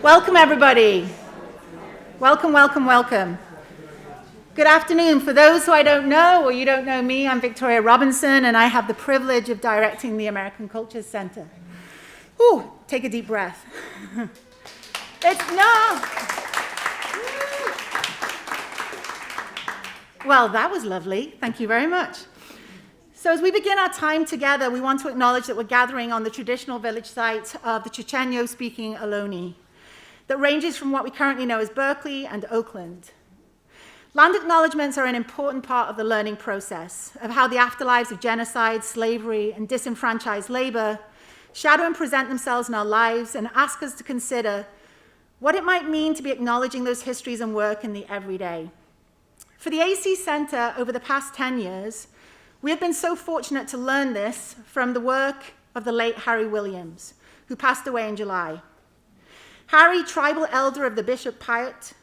Welcome, everybody. Welcome, welcome, welcome. Good afternoon. For those who I don't know, or you don't know me, I'm Victoria Robinson, and I have the privilege of directing the American Cultures Center. Whew, take a deep breath. Well, that was lovely. Thank you very much. So as we begin our time together, we want to acknowledge that we're gathering on the traditional village site of the Chochenyo-speaking Ohlone that ranges from what we currently know as Berkeley and Oakland. Land acknowledgements are an important part of the learning process of how the afterlives of genocide, slavery, and disenfranchised labor shadow and present themselves in our lives and ask us to consider what it might mean to be acknowledging those histories and work in the everyday. For the AC Center over the past 10 years, we have been so fortunate to learn this from the work of the late Harry Williams, who passed away in July. Harry, tribal elder of the Bishop Piat,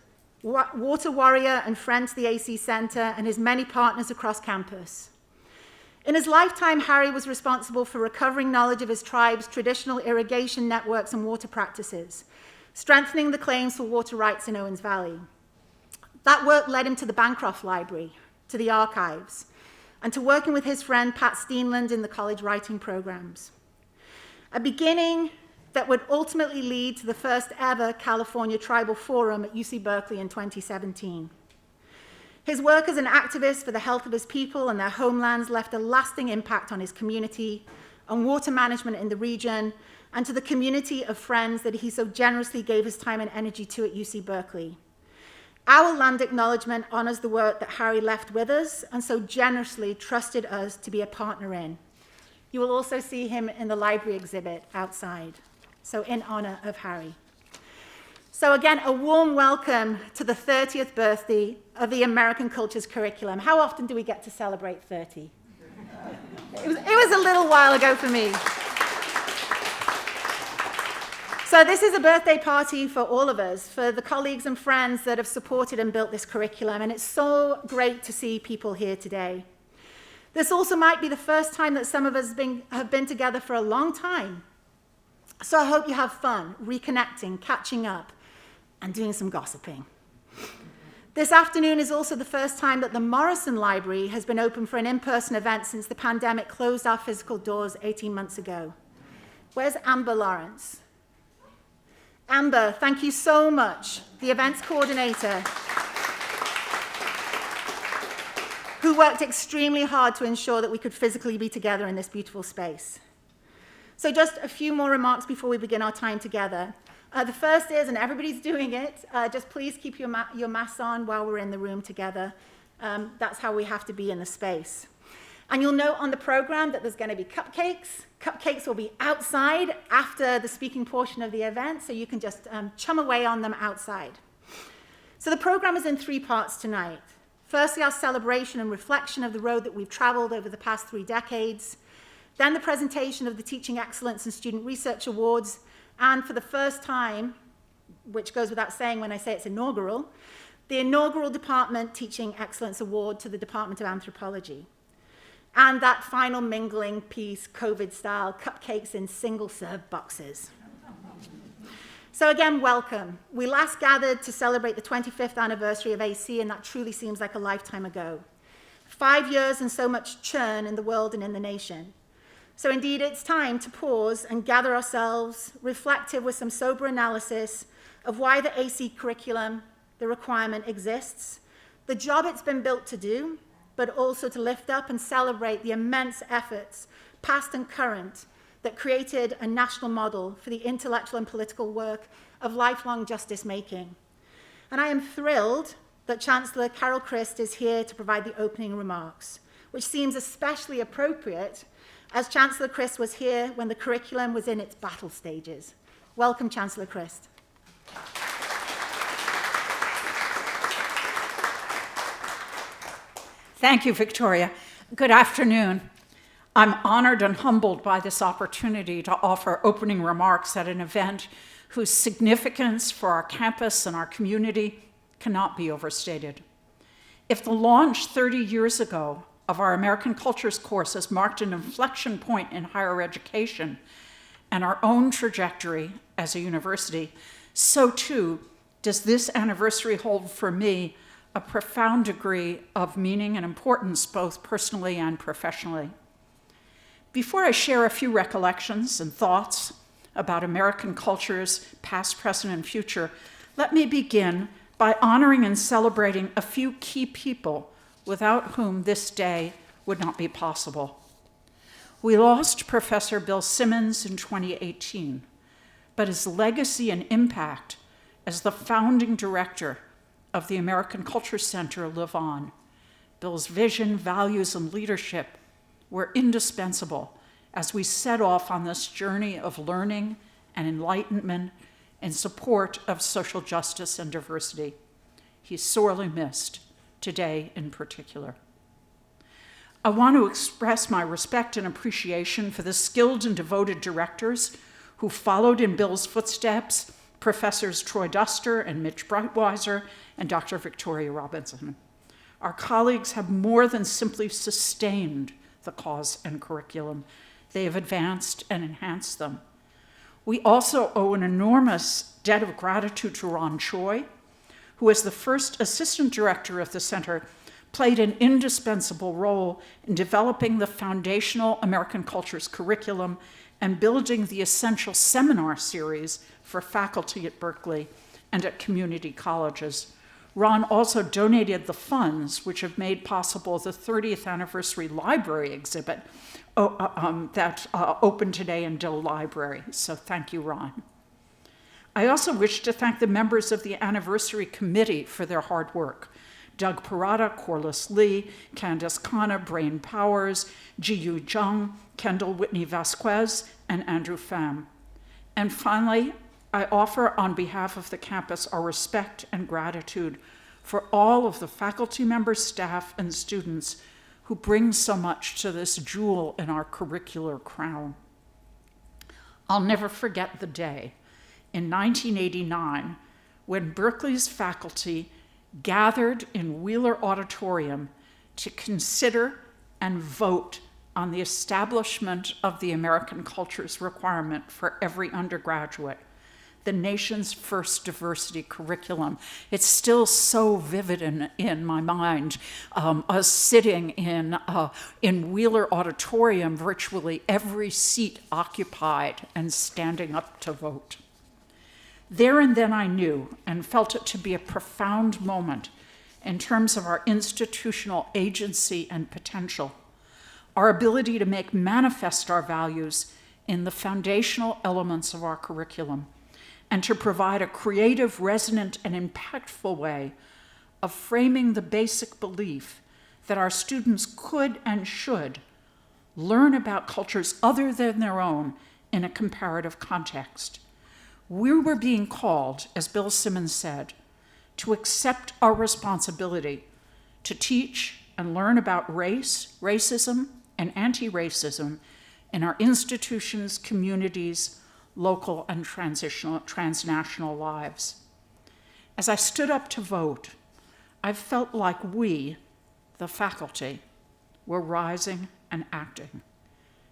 water warrior and friend to the AC Center, and his many partners across campus. In his lifetime, Harry was responsible for recovering knowledge of his tribe's traditional irrigation networks and water practices, strengthening the claims for water rights in Owens Valley. That work led him to the Bancroft Library, to the archives, and to working with his friend Pat Steenland in the college writing programs. A beginning that would ultimately lead to the first ever California Tribal Forum at UC Berkeley in 2017. His work as an activist for the health of his people and their homelands left a lasting impact on his community, on water management in the region, and to the community of friends that he so generously gave his time and energy to at UC Berkeley. Our land acknowledgement honors the work that Harry left with us and so generously trusted us to be a partner in. You will also see him in the library exhibit outside. So in honor of Harry. So again, a warm welcome to the 30th birthday of the American Cultures curriculum. How often do we get to celebrate 30? It was a little while ago for me. So this is a birthday party for all of us, for the colleagues and friends that have supported and built this curriculum, and it's so great to see people here today. This also might be the first time that some of us have been together for a long time. So I hope you have fun, reconnecting, catching up, and doing some gossiping. This afternoon is also the first time that the Morrison Library has been open for an in-person event since the pandemic closed our physical doors 18 months ago. Where's Amber Lawrence? Amber, thank you so much, the events coordinator, who worked extremely hard to ensure that we could physically be together in this beautiful space. So just a few more remarks before we begin our time together. The first is, and everybody's doing it, just please keep your masks on while we're in the room together. That's how we have to be in the space. And you'll note on the program that there's going to be cupcakes. Cupcakes will be outside after the speaking portion of the event, so you can just chum away on them outside. So the program is in 3 parts tonight. Firstly, our celebration and reflection of the road that we've traveled over the past 3 decades. Then the presentation of the Teaching Excellence and Student Research Awards, and for the first time, which goes without saying when I say it's inaugural, the inaugural Department Teaching Excellence Award to the Department of Anthropology. And that final mingling piece, COVID-style, cupcakes in single-serve boxes. So again, welcome. We last gathered to celebrate the 25th anniversary of AC, and that truly seems like a lifetime ago. 5 years and so much churn in the world and in the nation. So indeed, it's time to pause and gather ourselves, reflective with some sober analysis of why the AC curriculum, the requirement exists, the job it's been built to do, but also to lift up and celebrate the immense efforts, past and current, that created a national model for the intellectual and political work of lifelong justice making. And I am thrilled that Chancellor Carol Christ is here to provide the opening remarks, which seems especially appropriate as Chancellor Christ was here when the curriculum was in its battle stages. Welcome, Chancellor Christ. Thank you, Victoria. Good afternoon. I'm honored and humbled by this opportunity to offer opening remarks at an event whose significance for our campus and our community cannot be overstated. If the launch 30 years ago of our American Cultures courses marked an inflection point in higher education, and our own trajectory as a university, so too does this anniversary hold for me a profound degree of meaning and importance, both personally and professionally. Before I share a few recollections and thoughts about American culture's past, present, and future, let me begin by honoring and celebrating a few key people without whom this day would not be possible. We lost Professor Bill Simmons in 2018, but his legacy and impact as the founding director of the American Culture Center live on. Bill's vision, values, and leadership were indispensable as we set off on this journey of learning and enlightenment in support of social justice and diversity. He's sorely missed, today in particular. I want to express my respect and appreciation for the skilled and devoted directors who followed in Bill's footsteps, Professors Troy Duster and Mitch Breitweiser and Dr. Victoria Robinson. Our colleagues have more than simply sustained the cause and curriculum. They have advanced and enhanced them. We also owe an enormous debt of gratitude to Ron Choi, who as the first assistant director of the center played an indispensable role in developing the foundational American cultures curriculum and building the essential seminar series for faculty at Berkeley and at community colleges. Ron also donated the funds which have made possible the 30th anniversary library exhibit that opened today in Dill Library. So thank you, Ron. I also wish to thank the members of the anniversary committee for their hard work. Doug Parada, Corliss Lee, Candace Khanna, Brain Powers, Ji-Yu Zhang, Kendall Whitney Vasquez, and Andrew Pham. And finally, I offer on behalf of the campus our respect and gratitude for all of the faculty members, staff, and students who bring so much to this jewel in our curricular crown. I'll never forget the day in 1989 when Berkeley's faculty gathered in Wheeler Auditorium to consider and vote on the establishment of the American Cultures requirement for every undergraduate, the nation's first diversity curriculum. It's still so vivid in my mind, us sitting in Wheeler Auditorium, virtually every seat occupied and standing up to vote. There and then I knew and felt it to be a profound moment in terms of our institutional agency and potential, our ability to make manifest our values in the foundational elements of our curriculum, and to provide a creative, resonant, and impactful way of framing the basic belief that our students could and should learn about cultures other than their own in a comparative context. We were being called, as Bill Simmons said, to accept our responsibility to teach and learn about race, racism, and anti-racism in our institutions, communities, local and transnational lives. As I stood up to vote, I felt like we, the faculty, were rising and acting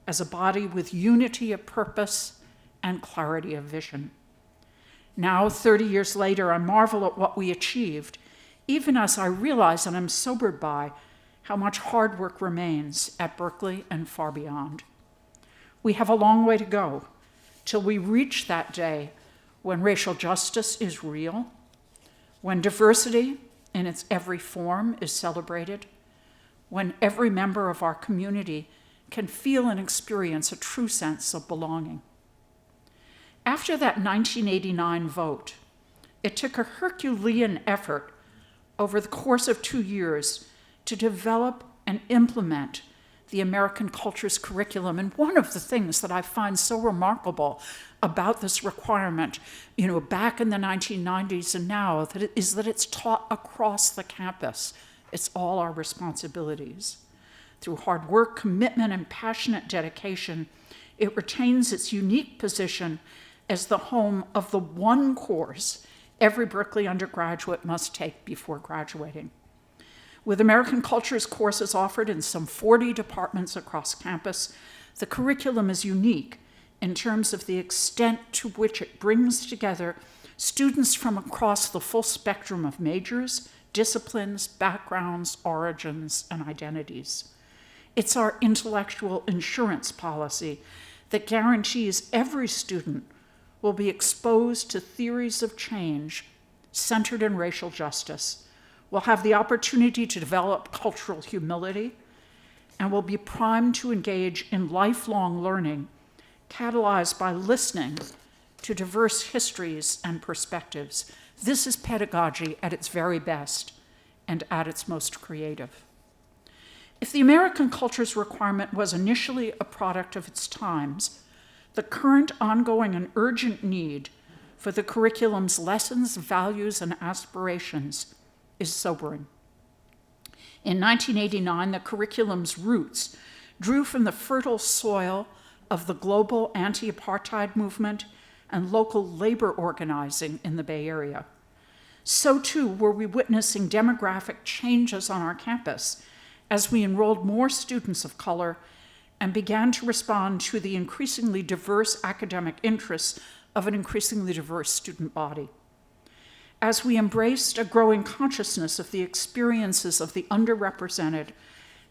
as a body with unity of purpose and clarity of vision. Now, 30 years later, I marvel at what we achieved, even as I realize and I'm sobered by how much hard work remains at Berkeley and far beyond. We have a long way to go till we reach that day when racial justice is real, when diversity in its every form is celebrated, when every member of our community can feel and experience a true sense of belonging. After that 1989 vote, it took a Herculean effort over the course of 2 years to develop and implement the American Cultures curriculum. And one of the things that I find so remarkable about this requirement, back in the 1990s and now, is that it's taught across the campus. It's all our responsibilities. Through hard work, commitment, and passionate dedication, it retains its unique position as the home of the one course every Berkeley undergraduate must take before graduating. With American Cultures courses offered in some 40 departments across campus, the curriculum is unique in terms of the extent to which it brings together students from across the full spectrum of majors, disciplines, backgrounds, origins, and identities. It's our intellectual insurance policy that guarantees every student will be exposed to theories of change centered in racial justice, will have the opportunity to develop cultural humility, and will be primed to engage in lifelong learning, catalyzed by listening to diverse histories and perspectives. This is pedagogy at its very best and at its most creative. If the American culture's requirement was initially a product of its times, the current ongoing and urgent need for the curriculum's lessons, values, and aspirations is sobering. In 1989, the curriculum's roots drew from the fertile soil of the global anti-apartheid movement and local labor organizing in the Bay Area. So too were we witnessing demographic changes on our campus as we enrolled more students of color and began to respond to the increasingly diverse academic interests of an increasingly diverse student body. As we embraced a growing consciousness of the experiences of the underrepresented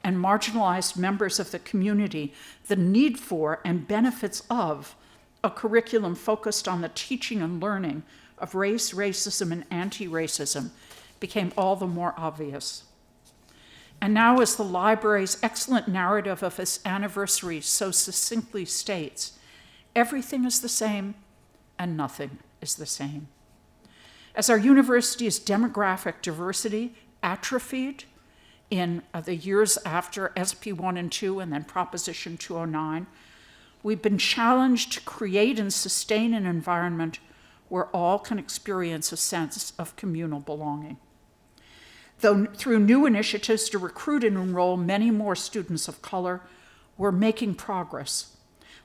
and marginalized members of the community, the need for and benefits of a curriculum focused on the teaching and learning of race, racism, and anti-racism became all the more obvious. And now, as the library's excellent narrative of its anniversary so succinctly states, everything is the same and nothing is the same. As our university's demographic diversity atrophied in the years after SP 1 and 2 and then Proposition 209, we've been challenged to create and sustain an environment where all can experience a sense of communal belonging. Though through new initiatives to recruit and enroll many more students of color, we're making progress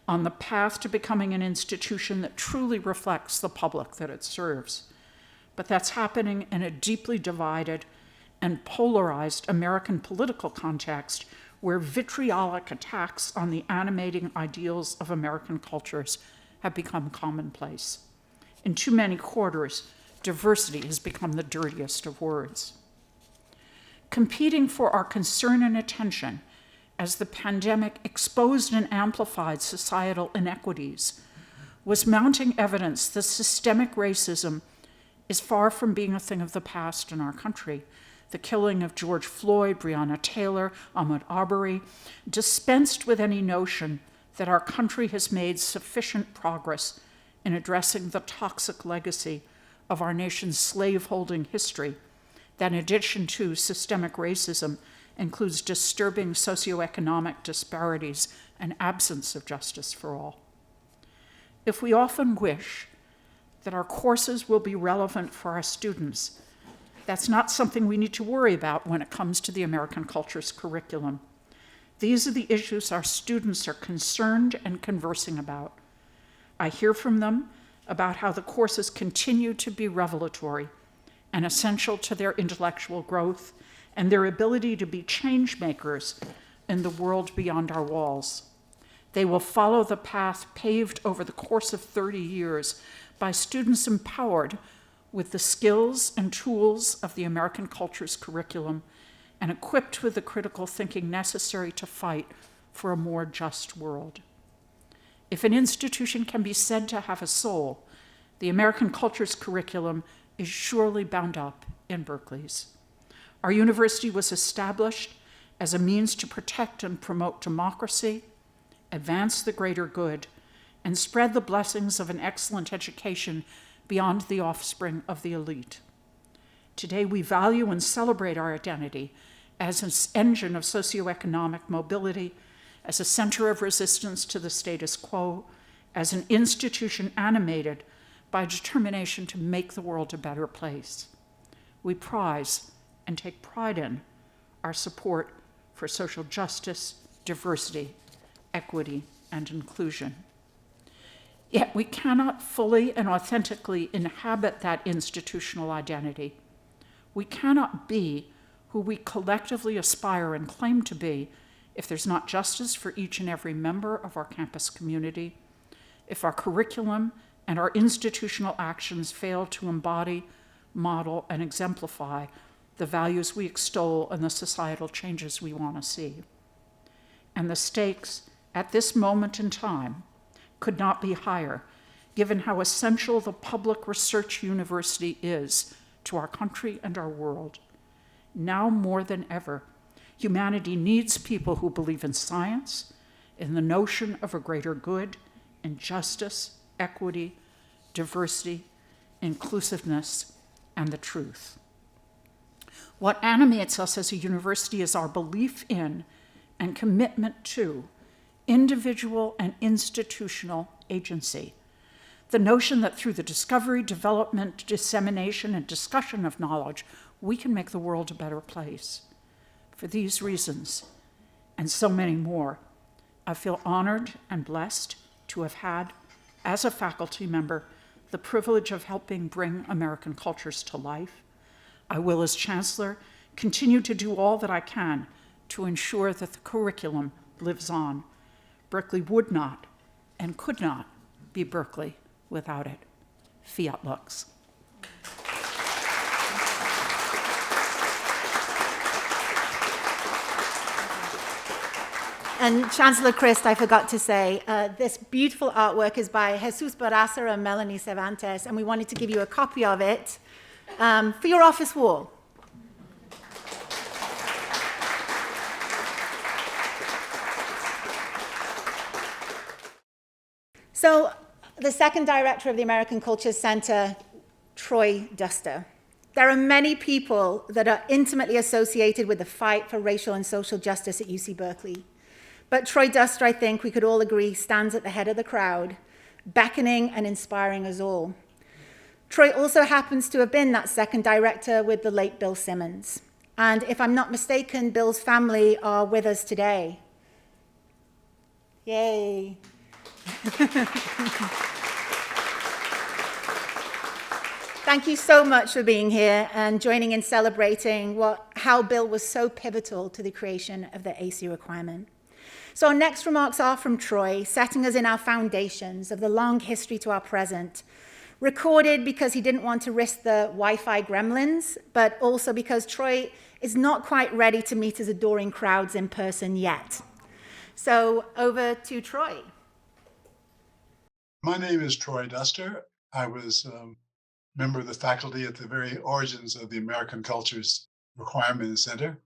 on the path to becoming an institution that truly reflects the public that it serves. But that's happening in a deeply divided and polarized American political context where vitriolic attacks on the animating ideals of American cultures have become commonplace. In too many quarters, diversity has become the dirtiest of words. Competing for our concern and attention as the pandemic exposed and amplified societal inequities was mounting evidence that systemic racism is far from being a thing of the past in our country. The killing of George Floyd, Breonna Taylor, Ahmaud Arbery dispensed with any notion that our country has made sufficient progress in addressing the toxic legacy of our nation's slaveholding history that, in addition to systemic racism, includes disturbing socioeconomic disparities and absence of justice for all. If we often wish that our courses will be relevant for our students, that's not something we need to worry about when it comes to the American culture's curriculum. These are the issues our students are concerned and conversing about. I hear from them about how the courses continue to be revelatory and essential to their intellectual growth and their ability to be change makers in the world beyond our walls. They will follow the path paved over the course of 30 years by students empowered with the skills and tools of the American culture's curriculum and equipped with the critical thinking necessary to fight for a more just world. If an institution can be said to have a soul, the American culture's curriculum is surely bound up in Berkeley's. Our university was established as a means to protect and promote democracy, advance the greater good, and spread the blessings of an excellent education beyond the offspring of the elite. Today, we value and celebrate our identity as an engine of socioeconomic mobility, as a center of resistance to the status quo, as an institution animated by determination to make the world a better place. We prize and take pride in our support for social justice, diversity, equity, and inclusion. Yet we cannot fully and authentically inhabit that institutional identity. We cannot be who we collectively aspire and claim to be if there's not justice for each and every member of our campus community, if our curriculum and our institutional actions fail to embody, model, and exemplify the values we extol and the societal changes we want to see. And the stakes at this moment in time could not be higher, given how essential the public research university is to our country and our world. Now more than ever, humanity needs people who believe in science, in the notion of a greater good, in justice, equity, diversity, inclusiveness, and the truth. What animates us as a university is our belief in and commitment to individual and institutional agency. The notion that through the discovery, development, dissemination, and discussion of knowledge, we can make the world a better place. For these reasons, and so many more, I feel honored and blessed to have had, as a faculty member, the privilege of helping bring American cultures to life. I will, as Chancellor, continue to do all that I can to ensure that the curriculum lives on. Berkeley would not and could not be Berkeley without it. Fiat lux. And Chancellor Christ, I forgot to say, this beautiful artwork is by Jesus Barraza and Melanie Cervantes, and we wanted to give you a copy of it for your office wall. So, the second director of the American Culture Center, Troy Duster. There are many people that are intimately associated with the fight for racial and social justice at UC Berkeley. But Troy Duster, I think we could all agree, stands at the head of the crowd, beckoning and inspiring us all. Troy also happens to have been that second director with the late Bill Simmons. And if I'm not mistaken, Bill's family are with us today. Yay. Thank you so much for being here and joining in celebrating how Bill was so pivotal to the creation of the AC requirement. So our next remarks are from Troy, setting us in our foundations of the long history to our present, recorded because he didn't want to risk the Wi-Fi gremlins, but also because Troy is not quite ready to meet his adoring crowds in person yet. So over to Troy. My name is Troy Duster. I was a member of the faculty at the very origins of the American Cultures Requirement Center,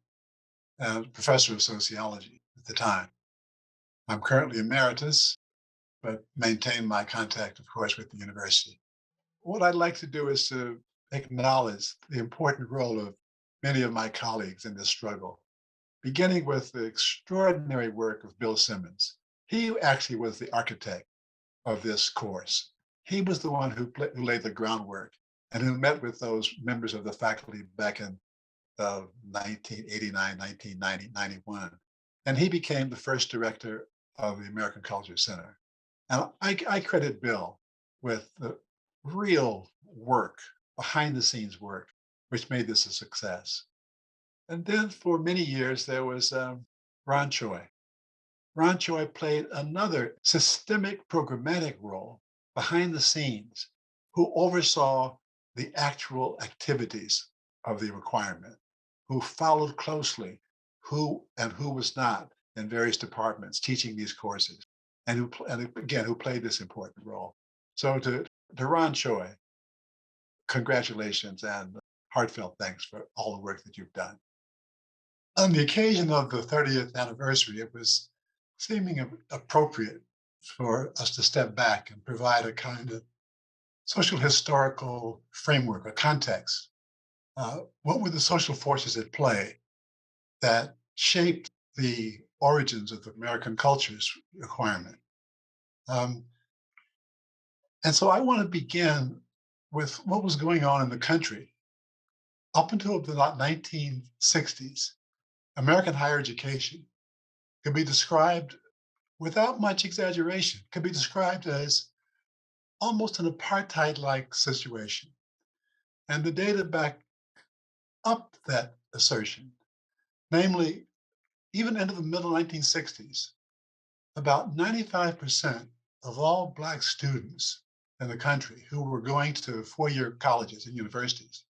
professor of sociology at the time. I'm currently emeritus, but maintain my contact, of course, with the university. What I'd like to do is to acknowledge the important role of many of my colleagues in this struggle, beginning with the extraordinary work of Bill Simmons. He actually was the architect of this course. He was the one who laid the groundwork and who met with those members of the faculty back in 1989, 1990, 91. And he became the first director of the American Culture Center. And I credit Bill with the real work, behind the scenes work, which made this a success. And then for many years, there was Ron Choi. Ron Choi played another systemic programmatic role behind the scenes, who oversaw the actual activities of the requirement, who followed closely who was not in various departments teaching these courses, and who played this important role. So to Ron Choi, congratulations and heartfelt thanks for all the work that you've done. On the occasion of the 30th anniversary, it was seeming appropriate for us to step back and provide a kind of social historical framework, a context. What were the social forces at play that shaped the origins of the American Cultures Requirement? And so I want to begin with what was going on in the country. Up until the 1960s, American higher education could be described, without much exaggeration, could be described as almost an apartheid-like situation. And the data back up that assertion, namely, even into the middle 1960s, about 95% of all Black students in the country who were going to four-year colleges and universities,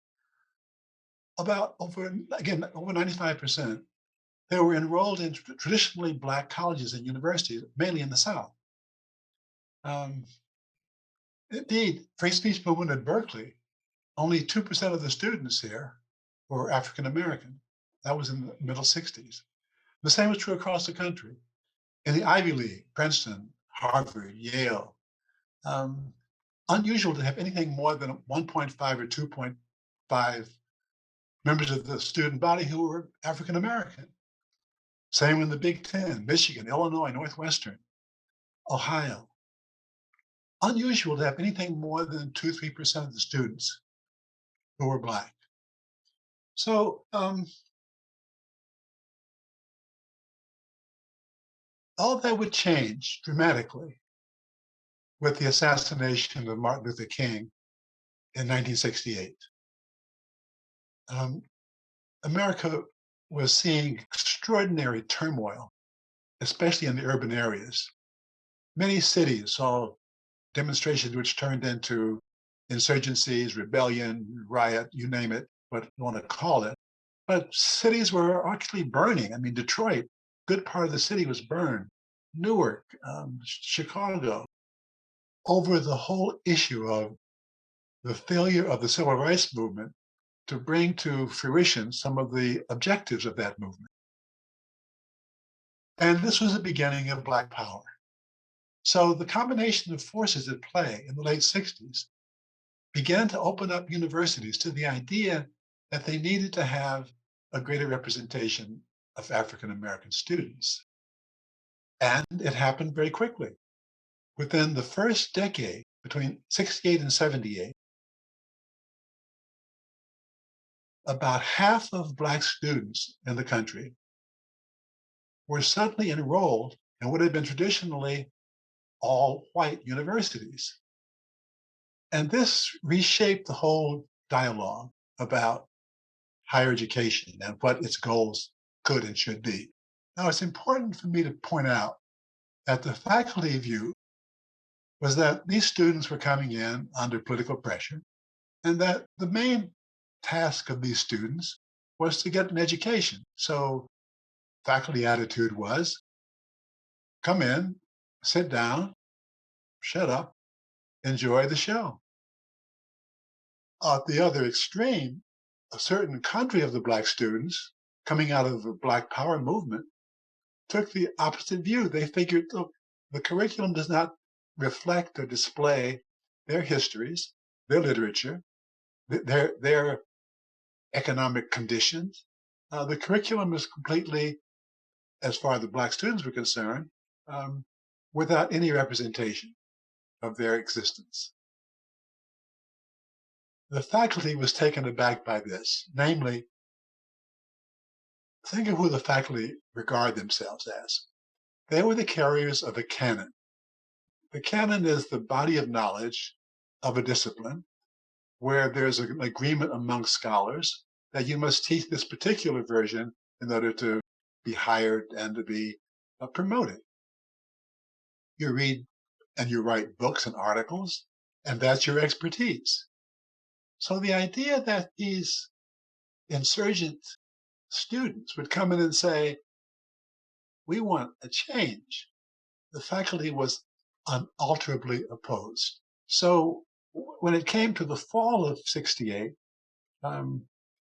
about over 95%, they were enrolled in traditionally Black colleges and universities, mainly in the South. Indeed, free speech movement at Berkeley, only 2% of the students here were African American. That was in the middle 60s. The same was true across the country. In the Ivy League, Princeton, Harvard, Yale, unusual to have anything more than 1.5 or 2.5 members of the student body who were African American. Same in the Big Ten, Michigan, Illinois, Northwestern, Ohio. Unusual to have anything more than 2-3% of the students who were Black. So all that would change dramatically with the assassination of Martin Luther King in 1968. America was seeing extraordinary turmoil, especially in the urban areas. Many cities saw demonstrations which turned into insurgencies, rebellion, riot, you name it, what you want to call it. But cities were actually burning. I mean, Detroit, good part of the city was burned. Newark, Chicago, over the whole issue of the failure of the civil rights movement to bring to fruition some of the objectives of that movement. And this was the beginning of Black power. So the combination of forces at play in the late 60s began to open up universities to the idea that they needed to have a greater representation of African American students. And it happened very quickly. Within the first decade, between 68 and 78, about half of Black students in the country were suddenly enrolled in what had been traditionally all white universities. And this reshaped the whole dialogue about higher education and what its goals could and should be. Now, it's important for me to point out that the faculty view was that these students were coming in under political pressure, and that the main task of these students was to get an education. So faculty attitude was, come in, sit down, shut up, enjoy the show. At the other extreme, a certain country of the Black students coming out of the Black Power movement took the opposite view. They figured, look, the curriculum does not reflect or display their histories, their literature, their economic conditions. The curriculum is completely, as far as the Black students were concerned, without any representation of their existence. The faculty was taken aback by this. Namely, think of who the faculty regard themselves as. They were the carriers of a canon. The canon is the body of knowledge of a discipline where there's an agreement among scholars that you must teach this particular version in order to be hired and to be promoted. You read and you write books and articles, and that's your expertise. So the idea that these insurgent students would come in and say, we want a change, the faculty was unalterably opposed. So when it came to the fall of 68,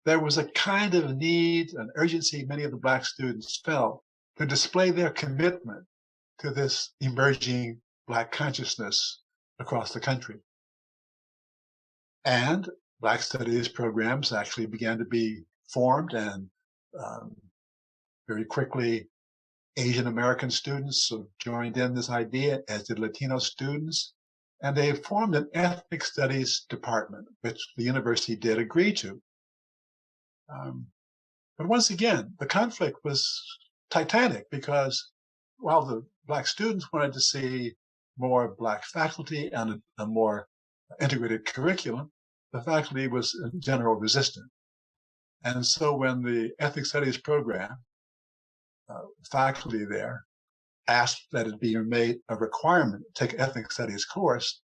there was a kind of need, an urgency many of the Black students felt to display their commitment to this emerging Black consciousness across the country. And Black studies programs actually began to be formed, and very quickly Asian American students joined in this idea, as did Latino students, and they formed an ethnic studies department, which the university did agree to. But once again, the conflict was titanic because while the Black students wanted to see more Black faculty and a more integrated curriculum, the faculty was in general resistant. And so when the ethnic studies program, faculty there asked that it be made a requirement to take an ethnic studies course,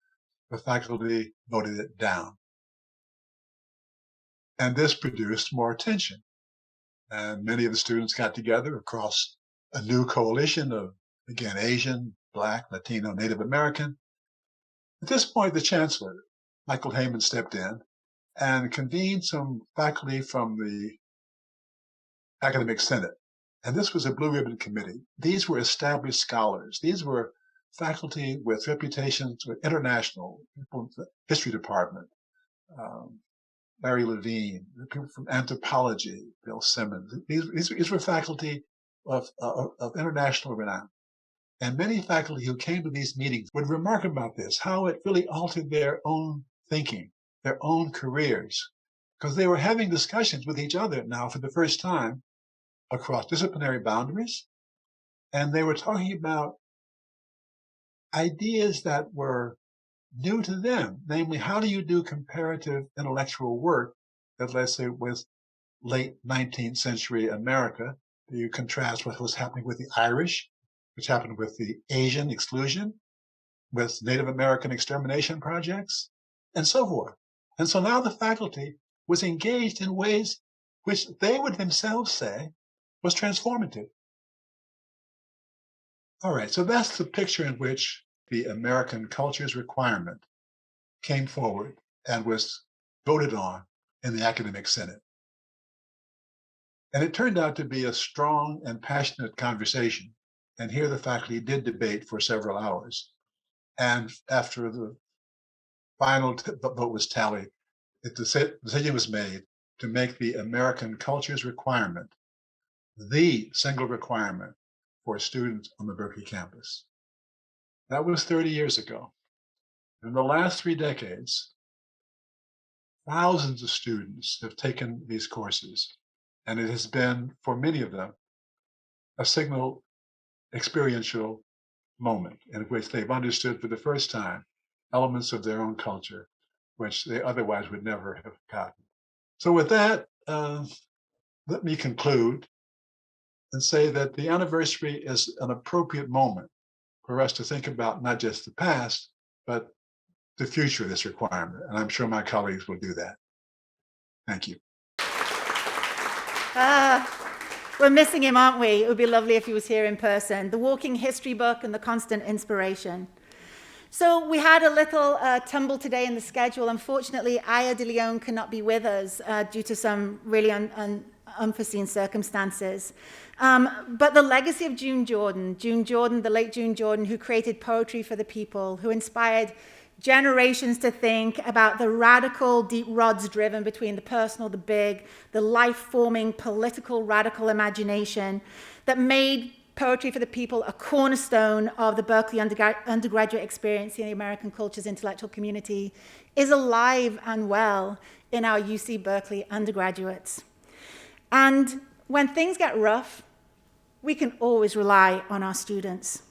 the faculty voted it down. And this produced more tension. And many of the students got together across a new coalition of, again, Asian, Black, Latino, Native American. At this point, the Chancellor, Michael Heyman, stepped in and convened some faculty from the Academic Senate. And this was a blue ribbon committee. These were established scholars. These were faculty with reputations with international, people from the history department, Larry Levine, people from anthropology, Bill Simmons. These were faculty of international renown. And many faculty who came to these meetings would remark about this, how it really altered their own thinking, their own careers, because they were having discussions with each other now for the first time across disciplinary boundaries. And they were talking about ideas that were new to them, namely, how do you do comparative intellectual work that, let's say, with late 19th century America? Do you contrast what was happening with the Irish, which happened with the Asian exclusion, with Native American extermination projects, and so forth? And so now the faculty was engaged in ways which they would themselves say was transformative. All right, so that's the picture in which the American cultures requirement came forward and was voted on in the Academic Senate. And it turned out to be a strong and passionate conversation. And here the faculty did debate for several hours. And after the final vote was tallied, the decision was made to make the American cultures requirement the single requirement for students on the Berkeley campus. That was 30 years ago. In the last 3 decades, thousands of students have taken these courses, and it has been, for many of them, a signal experiential moment in which they've understood for the first time elements of their own culture, which they otherwise would never have gotten. So with that, let me conclude and say that the anniversary is an appropriate moment for us to think about not just the past, but the future of this requirement. And I'm sure my colleagues will do that. Thank you. We're missing him, aren't we? It would be lovely if he was here in person. The walking history book and the constant inspiration. So we had a little tumble today in the schedule. Unfortunately, Aya de Leon cannot be with us due to some really unforeseen circumstances. But the legacy of June Jordan, the late June Jordan, who created poetry for the people, who inspired generations to think about the radical deep rods driven between the personal, the big, the life-forming political radical imagination that made poetry for the people a cornerstone of the Berkeley undergraduate experience in the American culture's intellectual community, is alive and well in our UC Berkeley undergraduates. And when things get rough, we can always rely on our students.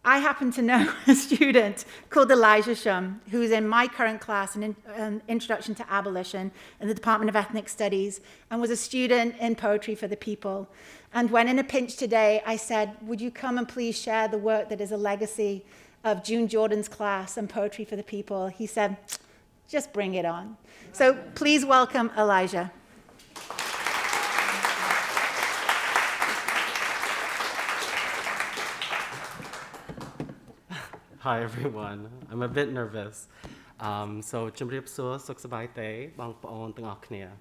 I happen to know a student called Elijah Chhum, who's in my current class, an Introduction to Abolition in the Department of Ethnic Studies, and was a student in Poetry for the People. And when in a pinch today, I said, would you come and please share the work that is a legacy of June Jordan's class and Poetry for the People? He said, just bring it on. So please welcome Elijah. Hi everyone. I'm a bit nervous. So, chumrip suwa suk sabai te bang paon teng ak khnia.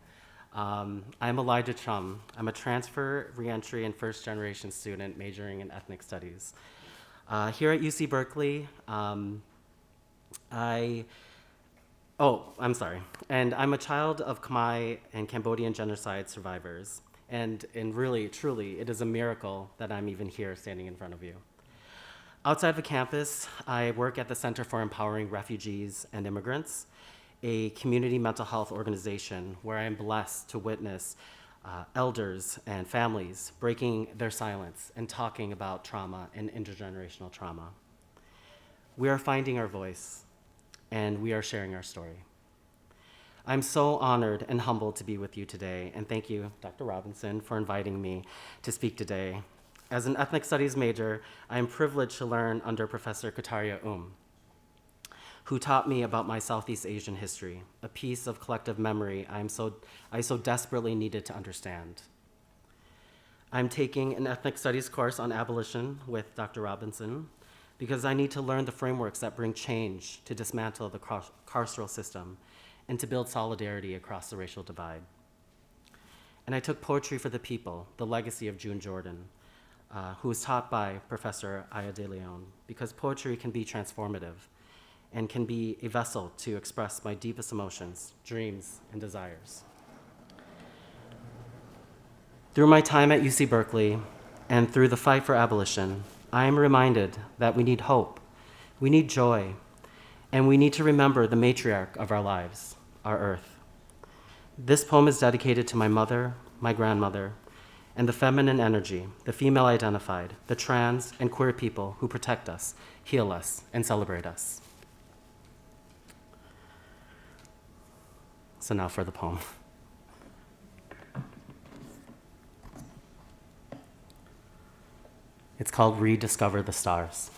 I'm Elijah Chhum. I'm a transfer, reentry, and first-generation student majoring in ethnic studies. Here at UC Berkeley, and I'm a child of Khmer and Cambodian genocide survivors. And really, truly, it is a miracle that I'm even here standing in front of you. Outside the campus, I work at the Center for Empowering Refugees and Immigrants, a community mental health organization where I am blessed to witness elders and families breaking their silence and talking about trauma and intergenerational trauma. We are finding our voice, and we are sharing our story. I'm so honored and humbled to be with you today, and thank you, Dr. Robinson, for inviting me to speak today. As an ethnic studies major, I am privileged to learn under Professor Kataria who taught me about my Southeast Asian history, a piece of collective memory I so desperately needed to understand. I'm taking an ethnic studies course on abolition with Dr. Robinson because I need to learn the frameworks that bring change to dismantle the carceral system and to build solidarity across the racial divide. And I took Poetry for the People, the legacy of June Jordan, who was taught by Professor Aya de Leon, because poetry can be transformative and can be a vessel to express my deepest emotions, dreams, and desires. Through my time at UC Berkeley and through the fight for abolition, I am reminded that we need hope, we need joy, and we need to remember the matriarch of our lives, our earth. This poem is dedicated to my mother, my grandmother, and the feminine energy, the female identified, the trans and queer people who protect us, heal us, and celebrate us. So now for the poem. It's called Rediscover the Stars.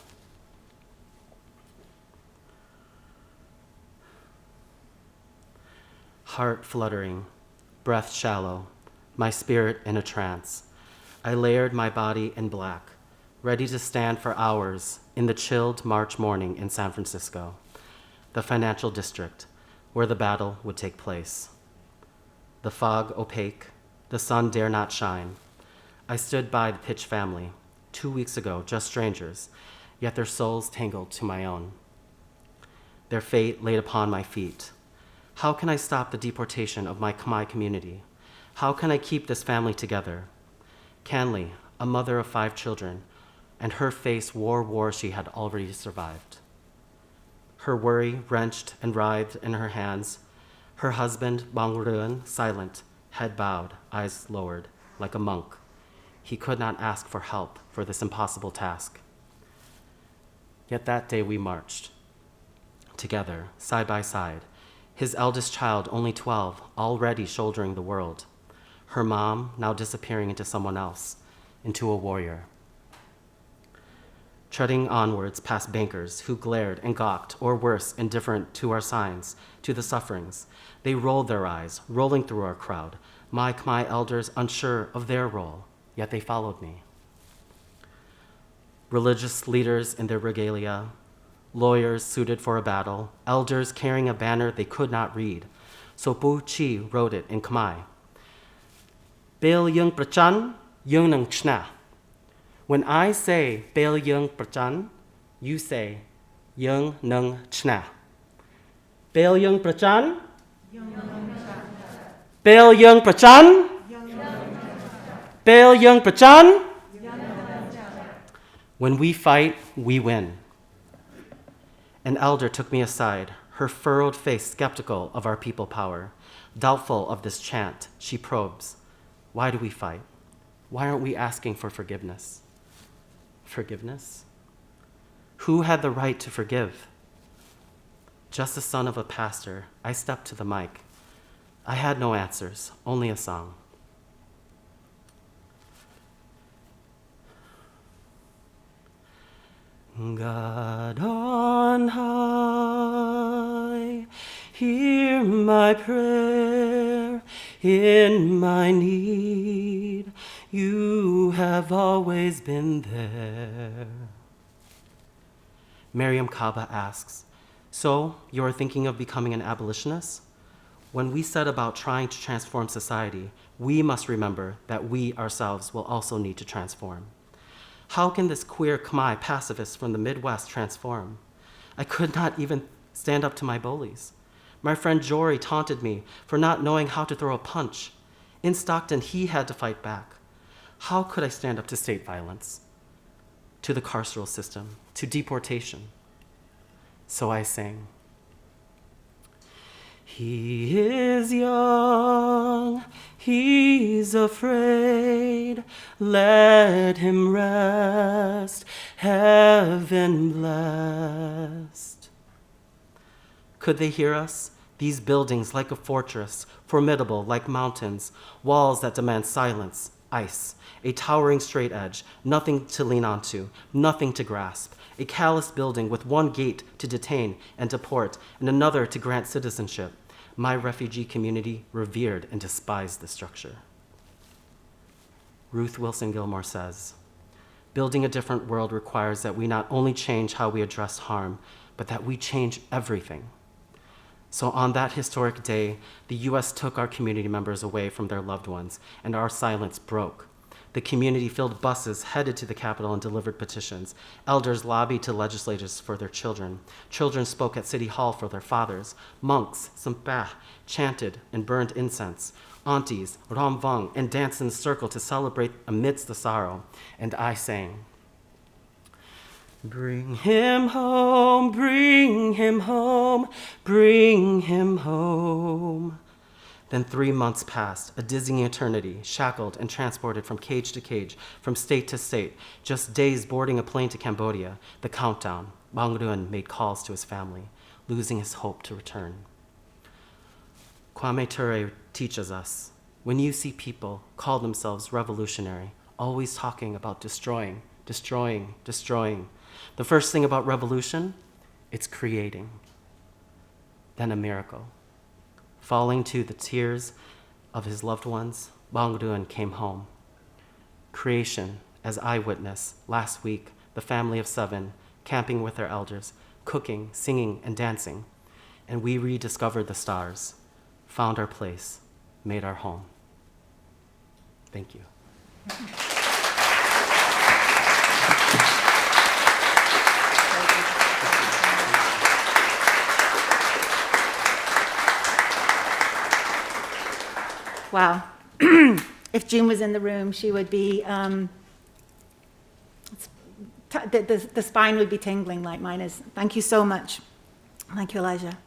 Heart fluttering, breath shallow, my spirit in a trance. I layered my body in black, ready to stand for hours in the chilled March morning in San Francisco, the financial district where the battle would take place. The fog opaque, the sun dare not shine. I stood by the Pitch family, 2 weeks ago, just strangers, yet their souls tangled to my own. Their fate laid upon my feet. How can I stop the deportation of my Khmer community? How can I keep this family together? Canley, a mother of 5 children, and her face wore war she had already survived. Her worry wrenched and writhed in her hands. Her husband, Bangruan, silent, head bowed, eyes lowered, like a monk. He could not ask for help for this impossible task. Yet that day we marched, together, side by side, his eldest child, only 12, already shouldering the world. Her mom now disappearing into someone else, into a warrior. Treading onwards past bankers who glared and gawked, or worse, indifferent to our signs, to the sufferings. They rolled their eyes, rolling through our crowd, my Khmer elders unsure of their role, yet they followed me. Religious leaders in their regalia, lawyers suited for a battle, elders carrying a banner they could not read. So Bu Chi wrote it in Khmer. Bail Yung Prachan, Yung Nang Chna. When I say Bail Yung Prachan, you say Yung Nang Chna. Bail Yung Prachan, Bail Yung Prachan, Bail Yung Prachan. When we fight, we win. An elder took me aside, her furrowed face skeptical of our people power. Doubtful of this chant, she probes. Why do we fight? Why aren't we asking for forgiveness? Forgiveness? Who had the right to forgive? Just the son of a pastor, I stepped to the mic. I had no answers, only a song. God on high, hear my prayer in my need. You have always been there. Miriam Kaba asks, so you're thinking of becoming an abolitionist? When we set about trying to transform society, we must remember that we ourselves will also need to transform. How can this queer Khmer pacifist from the Midwest transform? I could not even stand up to my bullies. My friend Jory taunted me for not knowing how to throw a punch. In Stockton, he had to fight back. How could I stand up to state violence, to the carceral system, to deportation? So I sang. He is young, he's afraid, let him rest, heaven blessed. Could they hear us? These buildings like a fortress, formidable like mountains, walls that demand silence, ice, a towering straight edge, nothing to lean onto, nothing to grasp, a callous building with one gate to detain and deport and another to grant citizenship. My refugee community revered and despised the structure. Ruth Wilson Gilmore says, building a different world requires that we not only change how we address harm, but that we change everything. So on that historic day, the US took our community members away from their loved ones, and our silence broke. The community filled buses, headed to the Capitol, and delivered petitions. Elders lobbied to legislators for their children. Children spoke at City Hall for their fathers. Monks, sampah, chanted and burned incense. Aunties, ramvang, and danced in a circle to celebrate amidst the sorrow. And I sang, bring him home, bring him home, bring him home. Then 3 months passed, a dizzying eternity, shackled and transported from cage to cage, from state to state, just days boarding a plane to Cambodia, the countdown. Bang Ruan made calls to his family, losing his hope to return. Kwame Ture teaches us, when you see people call themselves revolutionary, always talking about destroying, destroying, destroying, the first thing about revolution, it's creating. Then a miracle. Falling to the tears of his loved ones, Bang Ruan came home. Creation, as I witnessed last week, the family of 7, camping with their elders, cooking, singing, and dancing. And we rediscovered the stars, found our place, made our home. Thank you. Wow. If June was in the room, she would be, the spine would be tingling like mine is. Thank you so much. Thank you, Elijah.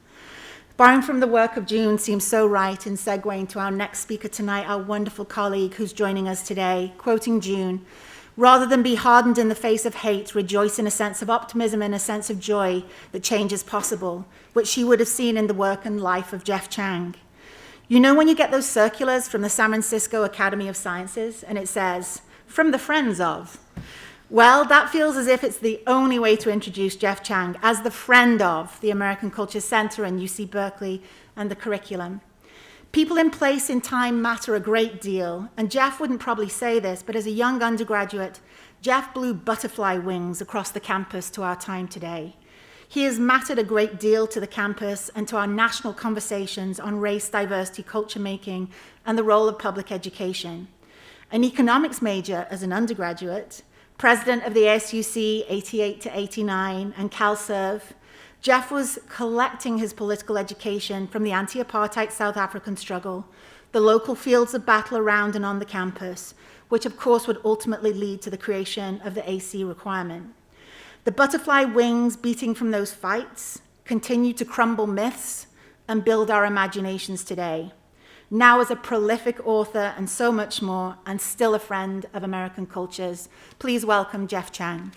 Borrowing from the work of June seems so right in segueing to our next speaker tonight, our wonderful colleague who's joining us today, quoting June, rather than be hardened in the face of hate, rejoice in a sense of optimism and a sense of joy that change is possible, which she would have seen in the work and life of Jeff Chang. You know when you get those circulars from the San Francisco Academy of Sciences and it says, from the friends of? Well, that feels as if it's the only way to introduce Jeff Chang as the friend of the American Culture Center and UC Berkeley and the curriculum. People in place in time matter a great deal, and Jeff wouldn't probably say this, but as a young undergraduate, Jeff blew butterfly wings across the campus to our time today. He has mattered a great deal to the campus and to our national conversations on race, diversity, culture making, and the role of public education. An economics major as an undergraduate, president of the ASUC 88 to 89 and CalServe, Jeff was collecting his political education from the anti-apartheid South African struggle, the local fields of battle around and on the campus, which of course would ultimately lead to the creation of the AC requirement. The butterfly wings beating from those fights continue to crumble myths and build our imaginations today. Now as a prolific author and so much more, and still a friend of American cultures, please welcome Jeff Chang.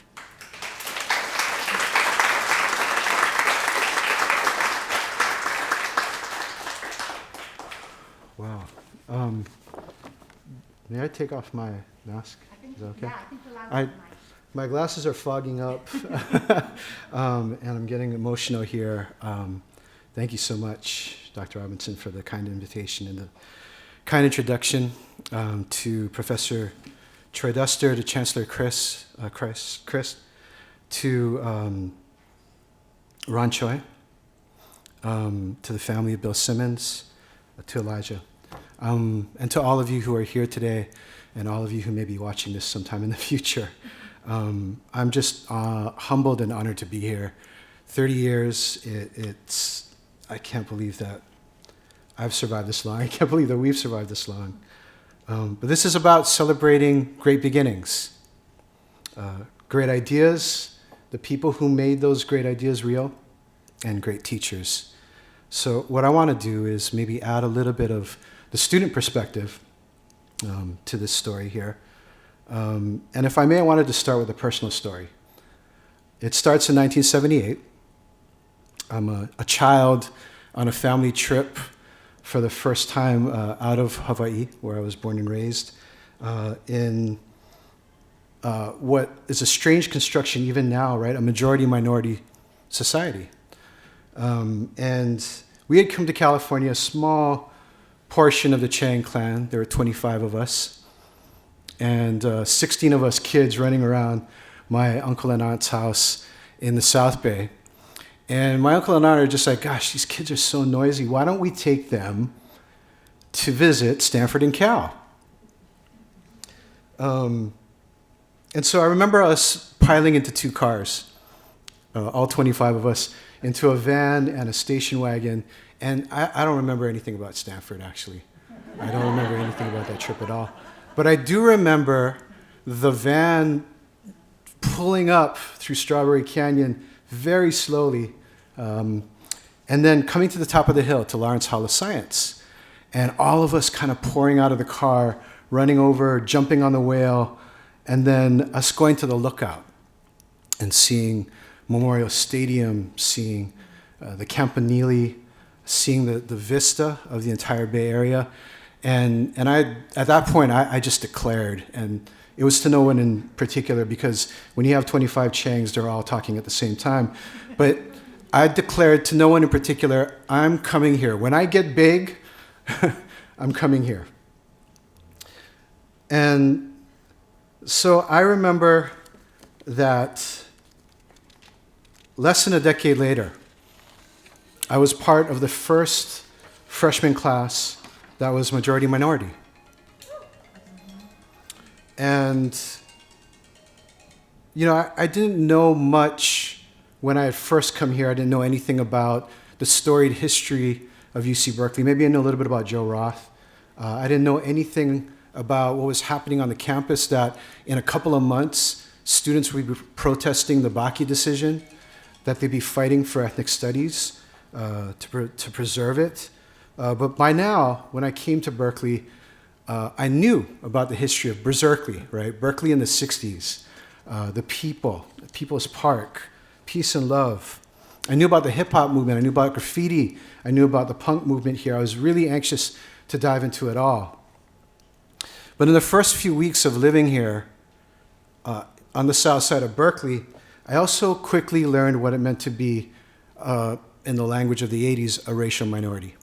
Wow. May I take off my mask? Is that okay? Yeah, I think you're allowed to. My glasses are fogging up, and I'm getting emotional here. Thank you so much, Dr. Robinson, for the kind invitation and the kind introduction to Professor Troy Duster, to Chancellor Chris, to Ron Choi, to the family of Bill Simmons, to Elijah, and to all of you who are here today, and all of you who may be watching this sometime in the future. I'm just humbled and honored to be here. 30 years, I can't believe that I've survived this long. I can't believe that we've survived this long. But this is about celebrating great beginnings, great ideas, the people who made those great ideas real, and great teachers. So what I want to do is maybe add a little bit of the student perspective to this story here. And if I may, I wanted to start with a personal story. It starts in 1978. I'm a child on a family trip for the first time out of Hawaii, where I was born and raised, in what is a strange construction even now, right? A majority-minority society. And we had come to California, a small portion of the Chang clan. There were 25 of us, and 16 of us kids running around my uncle and aunt's house in the South Bay. And my uncle and aunt are just like, gosh, these kids are so noisy. Why don't we take them to visit Stanford and Cal? And so I remember us piling into 2 cars, all 25 of us, into a van and a station wagon. And I don't remember anything about Stanford, actually. I don't remember anything about that trip at all. But I do remember the van pulling up through Strawberry Canyon very slowly, and then coming to the top of the hill to Lawrence Hall of Science. And all of us kind of pouring out of the car, running over, jumping on the whale, and then us going to the lookout and seeing Memorial Stadium, seeing the Campanile, seeing the vista of the entire Bay Area. And I, at that point, I just declared, and it was to no one in particular, because when you have 25 Changs, they're all talking at the same time. But I declared to no one in particular, I'm coming here. When I get big, I'm coming here. And so I remember that less than a decade later, I was part of the first freshman class that was majority minority. And, you know, I didn't know much when I had first come here. I didn't know anything about the storied history of UC Berkeley. Maybe I know a little bit about Joe Roth. I didn't know anything about what was happening on the campus, that in a couple of months, students would be protesting the Bakke decision, that they'd be fighting for ethnic studies to preserve it. But by now, when I came to Berkeley, I knew about the history of Berkeley, right? Berkeley in the 60s, the people, People's Park, peace and love. I knew about the hip-hop movement. I knew about graffiti. I knew about the punk movement here. I was really anxious to dive into it all. But in the first few weeks of living here on the south side of Berkeley, I also quickly learned what it meant to be, in the language of the 80s, a racial minority.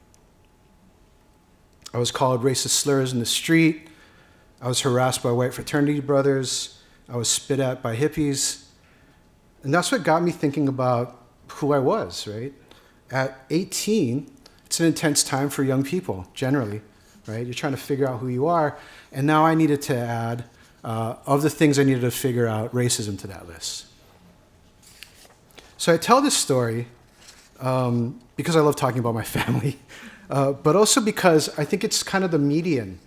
I was called racist slurs in the street. I was harassed by white fraternity brothers. I was spit at by hippies. And that's what got me thinking about who I was, right? At 18, it's an intense time for young people, generally, right? You're trying to figure out who you are. And now I needed to add, of the things I needed to figure out, racism to that list. So I tell this story because I love talking about my family, but also because I think it's kind of the median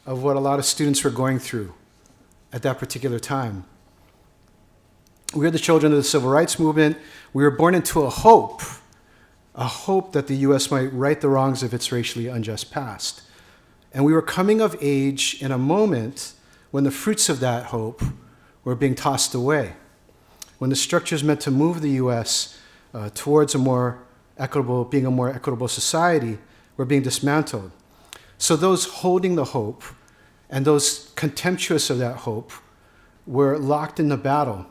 of what a lot of students were going through at that particular time. We are the children of the civil rights movement. We were born into a hope that the US might right the wrongs of its racially unjust past. And we were coming of age in a moment when the fruits of that hope were being tossed away, when the structures meant to move the US towards being a more equitable society were being dismantled. So those holding the hope and those contemptuous of that hope were locked in the battle,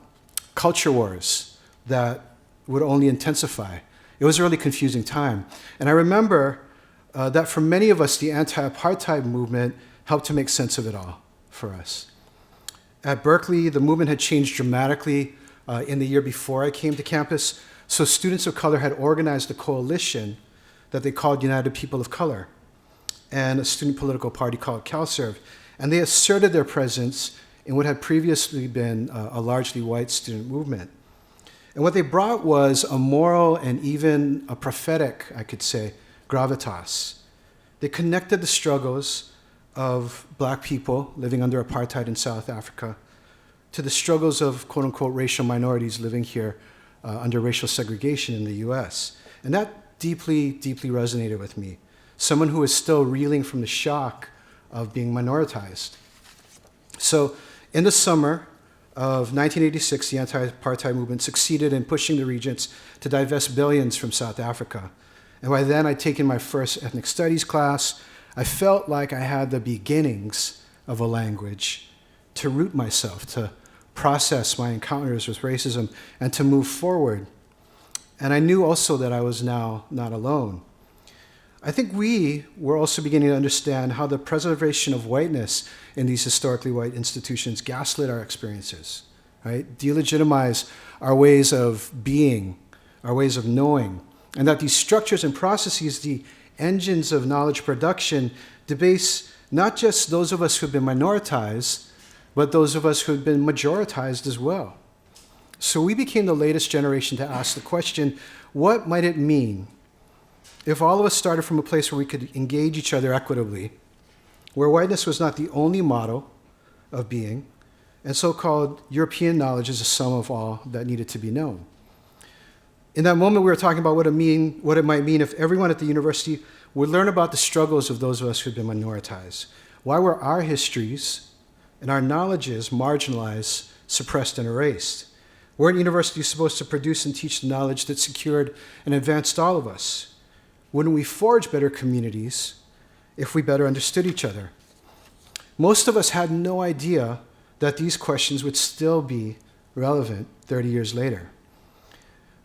culture wars that would only intensify. It was a really confusing time. And I remember that for many of us, the anti-apartheid movement helped to make sense of it all for us. At Berkeley, the movement had changed dramatically in the year before I came to campus. So students of color had organized a coalition that they called United People of Color, and a student political party called CalServe. And they asserted their presence in what had previously been a largely white student movement. And what they brought was a moral and even a prophetic, I could say, gravitas. They connected the struggles of black people living under apartheid in South Africa to the struggles of quote-unquote racial minorities living here under racial segregation in the US. And that deeply, deeply resonated with me. Someone who is still reeling from the shock of being minoritized. So in the summer of 1986, the anti-apartheid movement succeeded in pushing the regents to divest billions from South Africa. And by then, I'd taken my first ethnic studies class. I felt like I had the beginnings of a language to root myself, to process my encounters with racism, and to move forward. And I knew also that I was now not alone. I think we were also beginning to understand how the preservation of whiteness in these historically white institutions gaslit our experiences, right? Delegitimize our ways of being, our ways of knowing, and that these structures and processes, the engines of knowledge production, debase not just those of us who've been minoritized, but those of us who've been majoritized as well. So we became the latest generation to ask the question, what might it mean if all of us started from a place where we could engage each other equitably, where whiteness was not the only model of being, and so-called European knowledge is a sum of all that needed to be known? In that moment, we were talking about what it might mean if everyone at the university would learn about the struggles of those of us who've been minoritized. Why were our histories and our knowledges marginalized, suppressed, and erased? Weren't universities supposed to produce and teach the knowledge that secured and advanced all of us? Wouldn't we forge better communities if we better understood each other? Most of us had no idea that these questions would still be relevant 30 years later.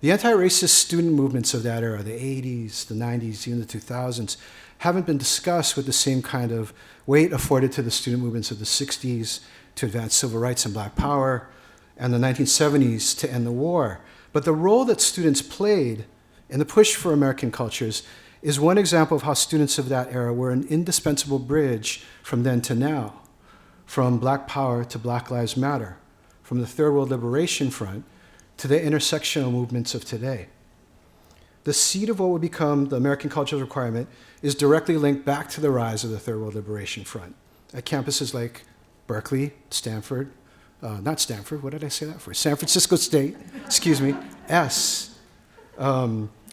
The anti-racist student movements of that era, the 80s, the 90s, even the 2000s, haven't been discussed with the same kind of weight afforded to the student movements of the 60s to advance civil rights and black power, and the 1970s to end the war. But the role that students played in the push for American cultures is one example of how students of that era were an indispensable bridge from then to now, from Black Power to Black Lives Matter, from the Third World Liberation Front to the intersectional movements of today. The seed of what would become the American Cultural Requirement is directly linked back to the rise of the Third World Liberation Front at campuses like Berkeley, Stanford, not Stanford, what did I say that for? San Francisco State,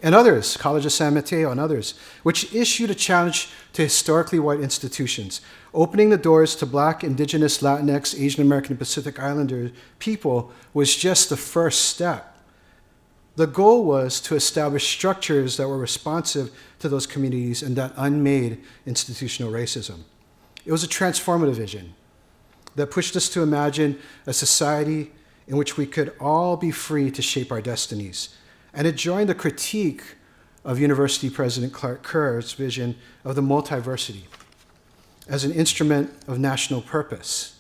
and others, College of San Mateo and others, which issued a challenge to historically white institutions, opening the doors to Black, Indigenous, Latinx, Asian American, and Pacific Islander people was just the first step. The goal was to establish structures that were responsive to those communities and that unmade institutional racism. It was a transformative vision that pushed us to imagine a society in which we could all be free to shape our destinies. And it joined the critique of University President Clark Kerr's vision of the multiversity as an instrument of national purpose.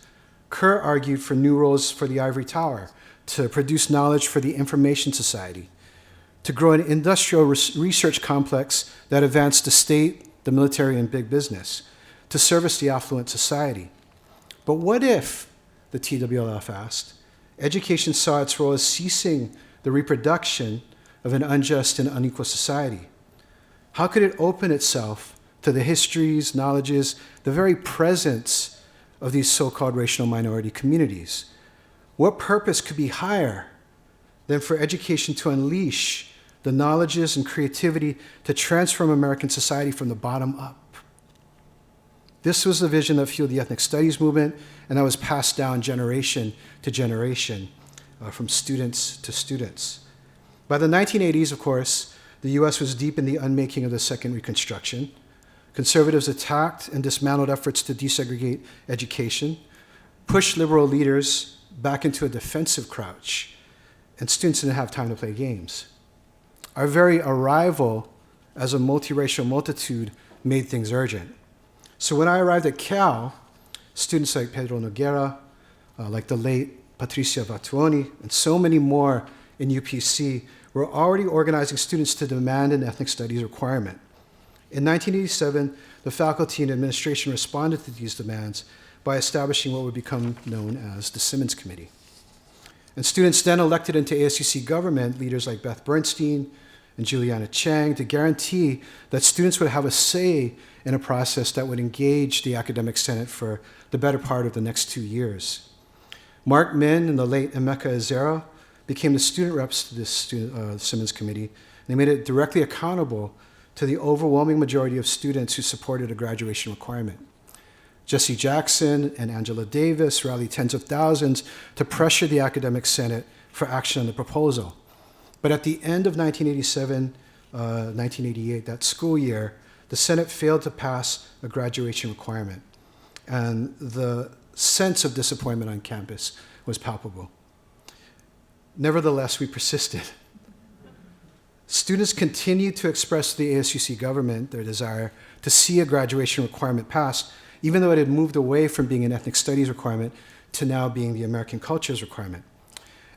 Kerr argued for new roles for the ivory tower, to produce knowledge for the information society, to grow an industrial research complex that advanced the state, the military, and big business, to service the affluent society. But what if, the TWLF asked, education saw its role as ceasing the reproduction of an unjust and unequal society? How could it open itself to the histories, knowledges, the very presence of these so-called racial minority communities? What purpose could be higher than for education to unleash the knowledges and creativity to transform American society from the bottom up? This was the vision that fueled the ethnic studies movement, and that was passed down generation to generation, from students to students. By the 1980s, of course, the US was deep in the unmaking of the Second Reconstruction. Conservatives attacked and dismantled efforts to desegregate education, pushed liberal leaders back into a defensive crouch, and students didn't have time to play games. Our very arrival as a multiracial multitude made things urgent. So when I arrived at Cal, students like Pedro Noguera, like the late Patricia Vatuoni, and so many more in UPC were already organizing students to demand an ethnic studies requirement. In 1987, the faculty and administration responded to these demands by establishing what would become known as the Simmons Committee. And students then elected into ISSC government leaders like Beth Bernstein and Juliana Chang to guarantee that students would have a say in a process that would engage the academic senate for the better part of the next 2 years. Mark Min and the late Emeka Ezera became the student reps to this Simmons Committee, and they made it directly accountable to the overwhelming majority of students who supported a graduation requirement. Jesse Jackson and Angela Davis rallied tens of thousands to pressure the academic senate for action on the proposal. But at the end of 1987, 1988, that school year, the Senate failed to pass a graduation requirement. and the sense of disappointment on campus was palpable. Nevertheless, we persisted. Students continued to express to the ASUC government their desire to see a graduation requirement passed, even though it had moved away from being an ethnic studies requirement to now being the American cultures requirement.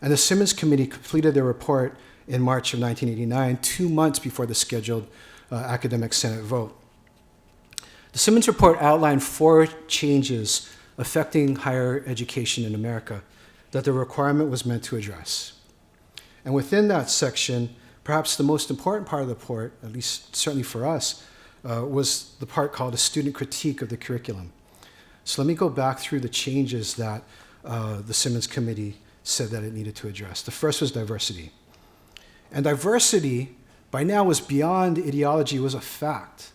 And the Simmons Committee completed their report in March of 1989, 2 months before the scheduled academic Senate vote. The Simmons report outlined 4 changes affecting higher education in America that the requirement was meant to address. And within that section, perhaps the most important part of the report, at least certainly for us, was the part called a student critique of the curriculum. So let me go back through the changes that the Simmons Committee said that it needed to address. The first was diversity. And diversity, by now, was beyond ideology, it was a fact.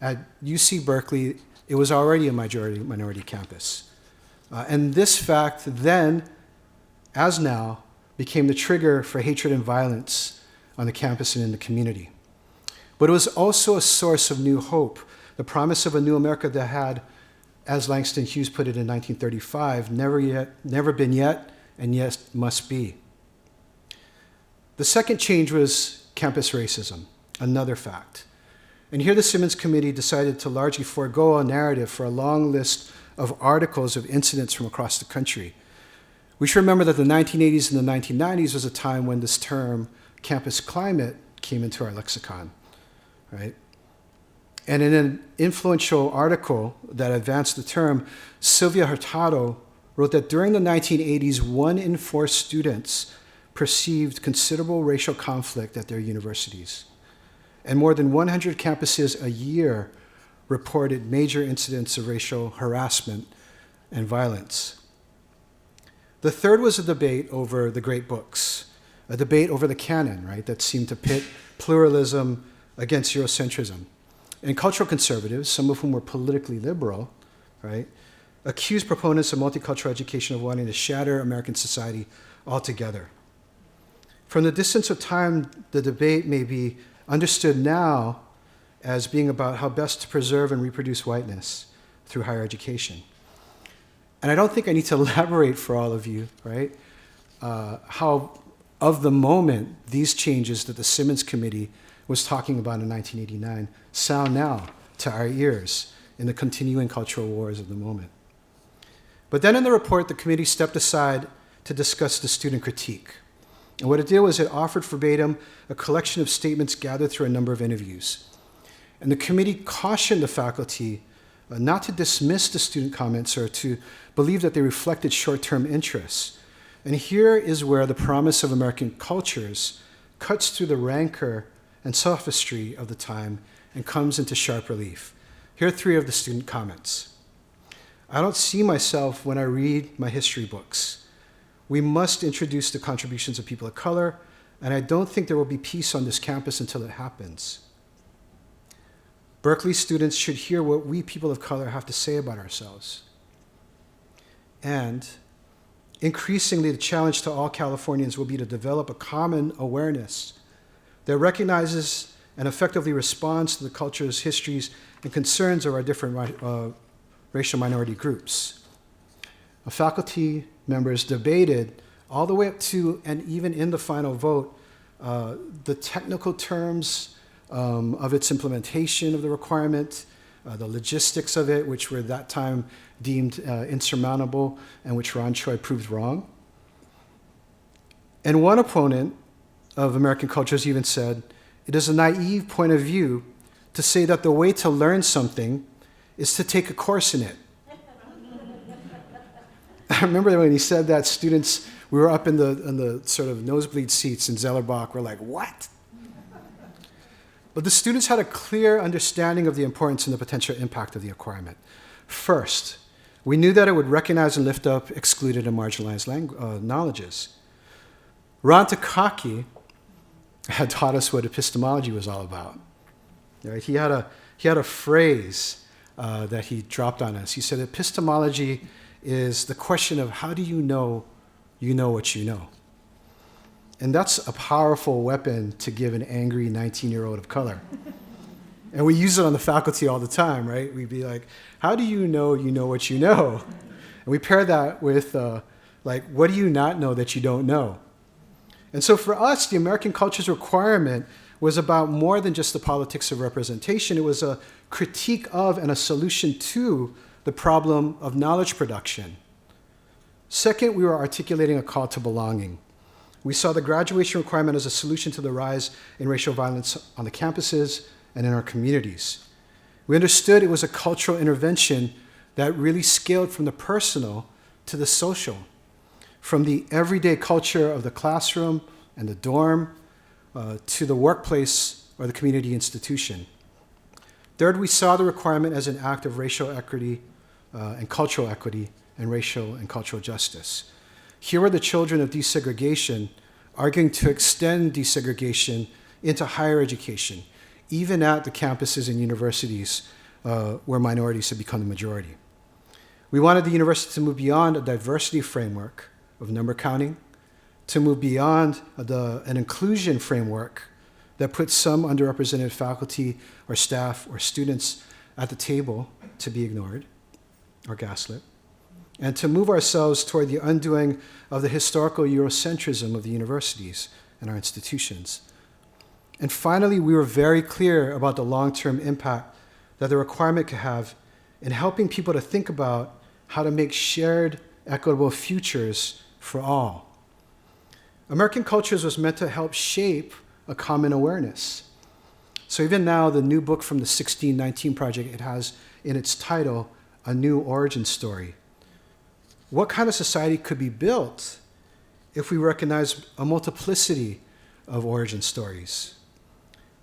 At UC Berkeley, it was already a minority campus. And this fact then, as now, became the trigger for hatred and violence on the campus and in the community. But it was also a source of new hope, the promise of a new America that had, as Langston Hughes put it in 1935, never been yet, and yet must be. The second change was campus racism, another fact. And here the Simmons Committee decided to largely forego a narrative for a long list of articles of incidents from across the country. We should remember that the 1980s and the 1990s was a time when this term, campus climate, came into our lexicon, right? And in an influential article that advanced the term, Sylvia Hurtado wrote that during the 1980s, 1 in 4 students perceived considerable racial conflict at their universities. And more than 100 campuses a year reported major incidents of racial harassment and violence. The third was a debate over the great books, a debate over the canon, right, that seemed to pit pluralism against Eurocentrism. And cultural conservatives, some of whom were politically liberal, right, accused proponents of multicultural education of wanting to shatter American society altogether. From the distance of time, the debate may be understood now as being about how best to preserve and reproduce whiteness through higher education. And I don't think I need to elaborate for all of you, right, how of the moment these changes that the Simmons Committee was talking about in 1989 sound now to our ears in the continuing cultural wars of the moment. But then in the report, the committee stepped aside to discuss the student critique. And what it did was it offered verbatim a collection of statements gathered through a number of interviews. And the committee cautioned the faculty not to dismiss the student comments or to believe that they reflected short-term interests. And here is where the promise of American cultures cuts through the rancor and sophistry of the time and comes into sharp relief. Here are 3 of the student comments. I don't see myself when I read my history books. We must introduce the contributions of people of color, and I don't think there will be peace on this campus until it happens. Berkeley students should hear what we people of color have to say about ourselves. And increasingly, the challenge to all Californians will be to develop a common awareness that recognizes and effectively responds to the cultures, histories, and concerns of our different racial minority groups. Faculty members debated all the way up to and even in the final vote the technical terms of its implementation of the requirement, the logistics of it, which were at that time deemed insurmountable and which Ron Choi proved wrong. And one opponent of American cultures even said, it is a naive point of view to say that the way to learn something is to take a course in it. I remember when he said that, students, we were up in the sort of nosebleed seats in Zellerbach, we're like, what? But the students had a clear understanding of the importance and the potential impact of the requirement. First, we knew that it would recognize and lift up excluded and marginalized knowledges. Ron Takaki had taught us what epistemology was all about. Right? He had a phrase that he dropped on us. He said, epistemology is the question of how do you know what you know? And that's a powerful weapon to give an angry 19-year-old of color. And we use it on the faculty all the time, right? We'd be like, how do you know what you know? And we pair that with, what do you not know that you don't know? And so for us, the American culture's requirement was about more than just the politics of representation. It was a critique of and a solution to the problem of knowledge production. Second, we were articulating a call to belonging. We saw the graduation requirement as a solution to the rise in racial violence on the campuses and in our communities. We understood it was a cultural intervention that really scaled from the personal to the social, from the everyday culture of the classroom and the dorm to the workplace or the community institution. Third, we saw the requirement as an act of racial equity and cultural equity and racial and cultural justice. Here were the children of desegregation arguing to extend desegregation into higher education, even at the campuses and universities where minorities have become the majority. We wanted the university to move beyond a diversity framework of number counting, to move beyond an inclusion framework that puts some underrepresented faculty or staff or students at the table to be ignored or gaslit, and to move ourselves toward the undoing of the historical Eurocentrism of the universities and our institutions. And finally, we were very clear about the long-term impact that the requirement could have in helping people to think about how to make shared, equitable futures for all. American Cultures was meant to help shape a common awareness. So even now, the new book from the 1619 Project, it has in its title, A New Origin Story. What kind of society could be built if we recognize a multiplicity of origin stories?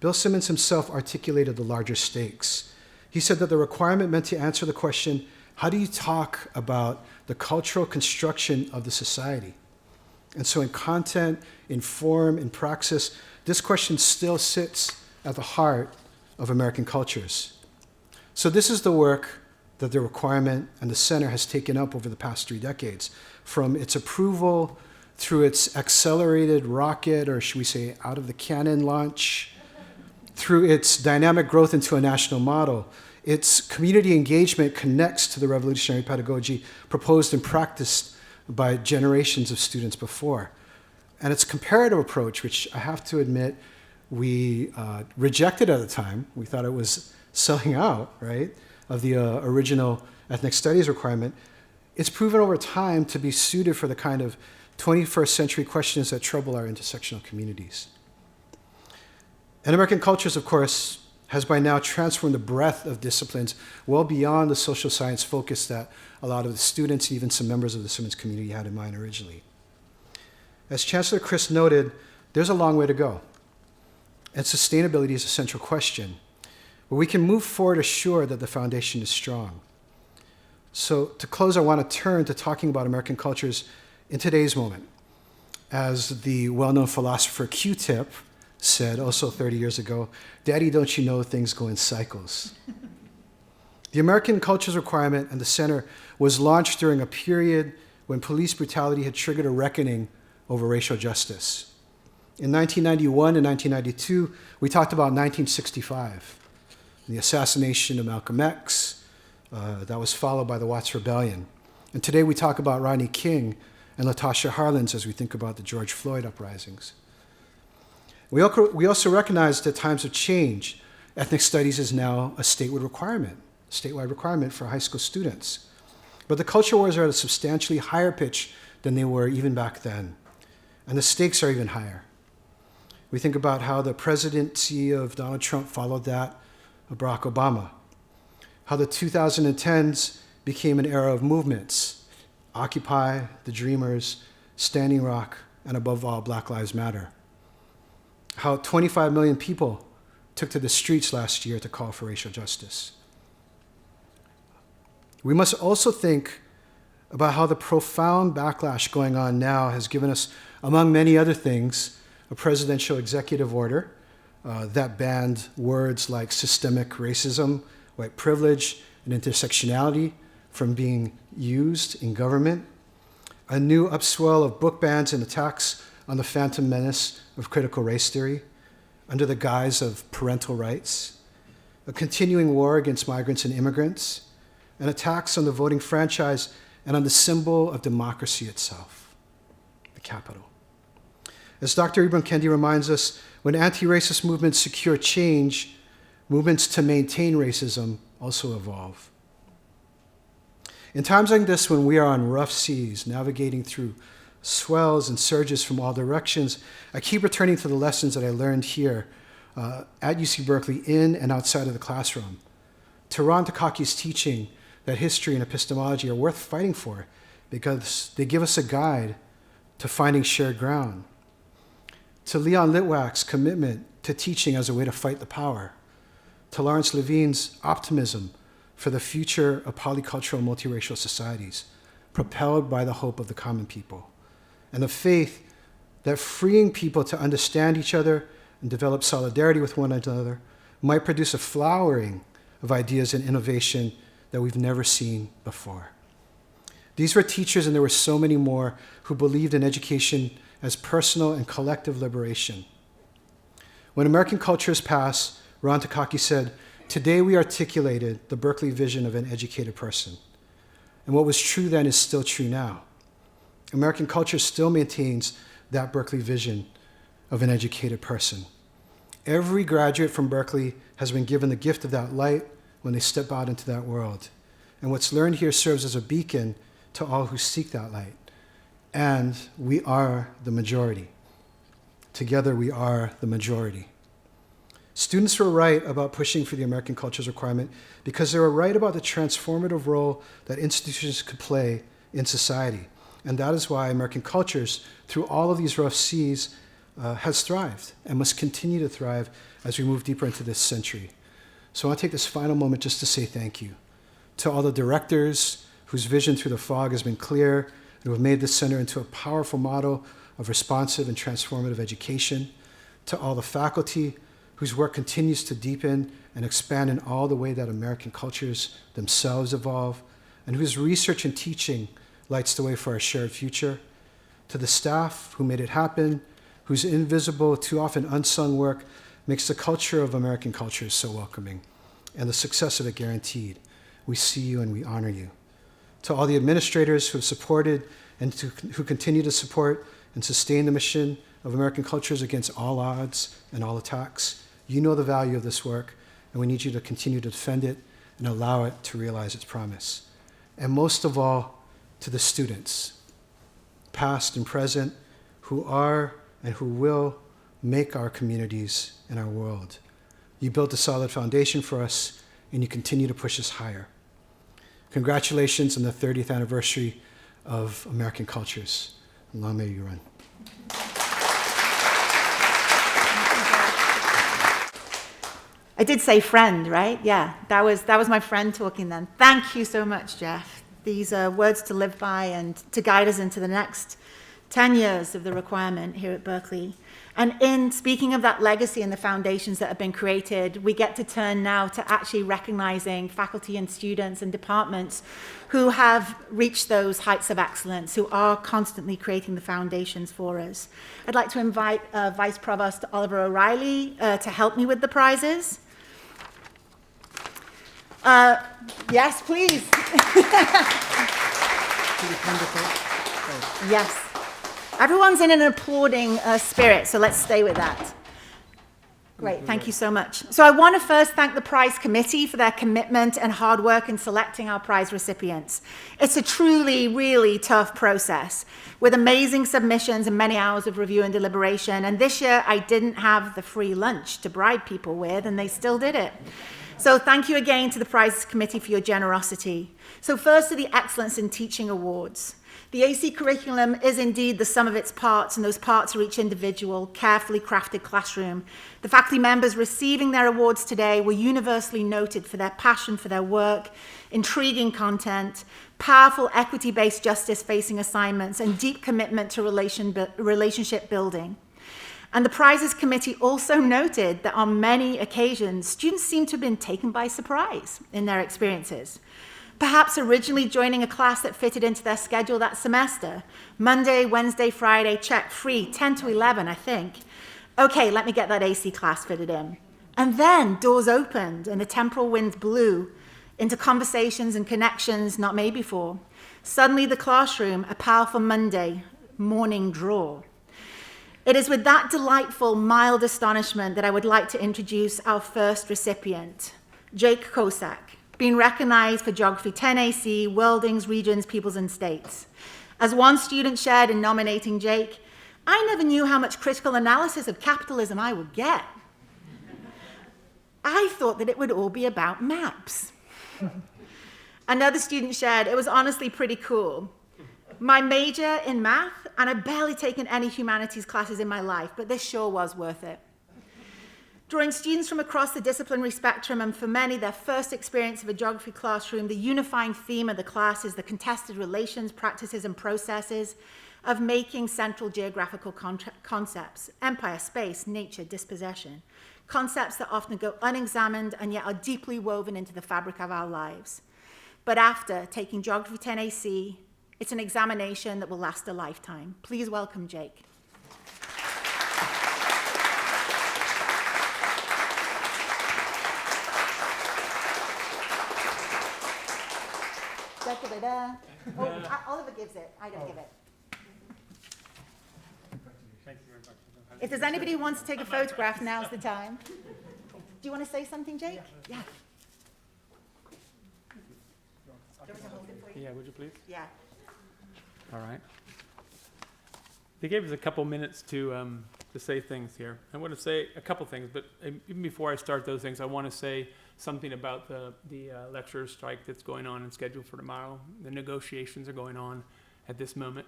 Bill Simmons himself articulated the larger stakes. He said that the requirement meant to answer the question, how do you talk about the cultural construction of the society? And so in content, in form, in praxis, this question still sits at the heart of American cultures. So this is the work that the requirement and the center has taken up over the past 3 decades, from its approval through its accelerated rocket, or should we say out of the cannon launch, through its dynamic growth into a national model. Its community engagement connects to the revolutionary pedagogy proposed and practiced by generations of students before. And its comparative approach, which I have to admit we rejected at the time, we thought it was selling out, right, of the original ethnic studies requirement, it's proven over time to be suited for the kind of 21st century questions that trouble our intersectional communities. And American Cultures, of course, has by now transformed the breadth of disciplines well beyond the social science focus that a lot of the students, even some members of the Simmons community, had in mind originally. As Chancellor Chris noted, there's a long way to go, and sustainability is a central question. But we can move forward assured that the foundation is strong. So to close, I want to turn to talking about American cultures in today's moment. As the well-known philosopher Q-Tip said also 30 years ago, "Daddy, don't you know things go in cycles?" The American Cultures Requirement and the Center was launched during a period when police brutality had triggered a reckoning over racial justice. In 1991 and 1992, we talked about 1965, the assassination of Malcolm X, that was followed by the Watts Rebellion. And today we talk about Rodney King and Latasha Harlins as we think about the George Floyd uprisings. We also recognize that times have changed. Ethnic studies is now a statewide requirement for high school students. But the culture wars are at a substantially higher pitch than they were even back then. And the stakes are even higher. We think about how the presidency of Donald Trump followed that of Barack Obama, how the 2010s became an era of movements, Occupy, the Dreamers, Standing Rock, and above all, Black Lives Matter. How 25 million people took to the streets last year to call for racial justice. We must also think about how the profound backlash going on now has given us, among many other things, a presidential executive order that banned words like systemic racism, white privilege, and intersectionality from being used in government, a new upswell of book bans and attacks on the phantom menace of critical race theory under the guise of parental rights, a continuing war against migrants and immigrants, and attacks on the voting franchise and on the symbol of democracy itself, the Capitol. As Dr. Ibram Kendi reminds us, when anti-racist movements secure change, movements to maintain racism also evolve. In times like this, when we are on rough seas, navigating through swells and surges from all directions, I keep returning to the lessons that I learned here at UC Berkeley, in and outside of the classroom. To Ron Takaki's teaching that history and epistemology are worth fighting for because they give us a guide to finding shared ground. To Leon Litwack's commitment to teaching as a way to fight the power. To Lawrence Levine's optimism for the future of polycultural multiracial societies, propelled by the hope of the common people. And the faith that freeing people to understand each other and develop solidarity with one another might produce a flowering of ideas and innovation that we've never seen before. These were teachers, and there were so many more, who believed in education as personal and collective liberation. When American cultures pass, Ron Takaki said, "Today we articulated the Berkeley vision of an educated person." And what was true then is still true now. American culture still maintains that Berkeley vision of an educated person. Every graduate from Berkeley has been given the gift of that light when they step out into that world. And what's learned here serves as a beacon to all who seek that light. And we are the majority. Together we are the majority. Students were right about pushing for the American cultures requirement because they were right about the transformative role that institutions could play in society. And that is why American cultures, through all of these rough seas, has thrived and must continue to thrive as we move deeper into this century. So I want to take this final moment just to say thank you to all the directors whose vision through the fog has been clear and who have made this center into a powerful model of responsive and transformative education, to all the faculty whose work continues to deepen and expand in all the way that American cultures themselves evolve, and whose research and teaching lights the way for our shared future, to the staff who made it happen, whose invisible, too often unsung work makes the culture of American cultures so welcoming, and the success of it guaranteed. We see you and we honor you. To all the administrators who have supported and who continue to support and sustain the mission of American cultures against all odds and all attacks, you know the value of this work, and we need you to continue to defend it and allow it to realize its promise. And most of all, to the students, past and present, who are and who will make our communities and our world. You built a solid foundation for us, and you continue to push us higher. Congratulations on the 30th anniversary of American Cultures. And long may you run. I did say friend, right? Yeah, that was my friend talking then. Thank you so much, Jeff. These are words to live by and to guide us into the next 10 years of the requirement here at Berkeley. And in speaking of that legacy and the foundations that have been created, we get to turn now to actually recognizing faculty and students and departments who have reached those heights of excellence, who are constantly creating the foundations for us. I'd like to invite Vice Provost Oliver O'Reilly to help me with the prizes. Yes, please. Yes. Everyone's in an applauding spirit, so let's stay with that. Great, thank you so much. So I want to first thank the prize committee for their commitment and hard work in selecting our prize recipients. It's a truly, really tough process with amazing submissions and many hours of review and deliberation. And this year I didn't have the free lunch to bribe people with, and they still did it. So thank you again to the Prizes Committee for your generosity. So first to the Excellence in Teaching Awards. The AC curriculum is indeed the sum of its parts, and those parts are each individual, carefully crafted classroom. The faculty members receiving their awards today were universally noted for their passion for their work, intriguing content, powerful equity-based justice-facing assignments, and deep commitment to relationship building. And the Prizes Committee also noted that on many occasions, students seem to have been taken by surprise in their experiences. Perhaps originally joining a class that fitted into their schedule that semester. Monday, Wednesday, Friday, check, free, 10 to 11, I think. Okay, let me get that AC class fitted in. And then doors opened and the temporal winds blew into conversations and connections not made before. Suddenly the classroom, a powerful Monday morning draw. It is with that delightful, mild astonishment that I would like to introduce our first recipient, Jake Kosak, being recognized for Geography 10AC, Worldings, Regions, Peoples and States. As one student shared in nominating Jake, I never knew how much critical analysis of capitalism I would get. I thought that it would all be about maps. Another student shared, it was honestly pretty cool. My major in math, and I've barely taken any humanities classes in my life, but this sure was worth it. Drawing students from across the disciplinary spectrum, and for many, their first experience of a geography classroom, the unifying theme of the class is the contested relations, practices, and processes of making central geographical concepts: empire, space, nature, dispossession. Concepts that often go unexamined and yet are deeply woven into the fabric of our lives. But after taking Geography 10AC, it's an examination that will last a lifetime. Please welcome Jake. Oh, Oliver gives it. I don't give it. Thank you very much. If there's anybody who wants to take a photograph, now's the time. Do you want to say something, Jake? Yeah. Do you want me to hold it for you? Yeah, would you please? Yeah. All right. They gave us a couple minutes to say things here. I want to say a couple things, but even before I start those things, I want to say something about the lecturer strike that's going on and scheduled for tomorrow. The negotiations are going on at this moment.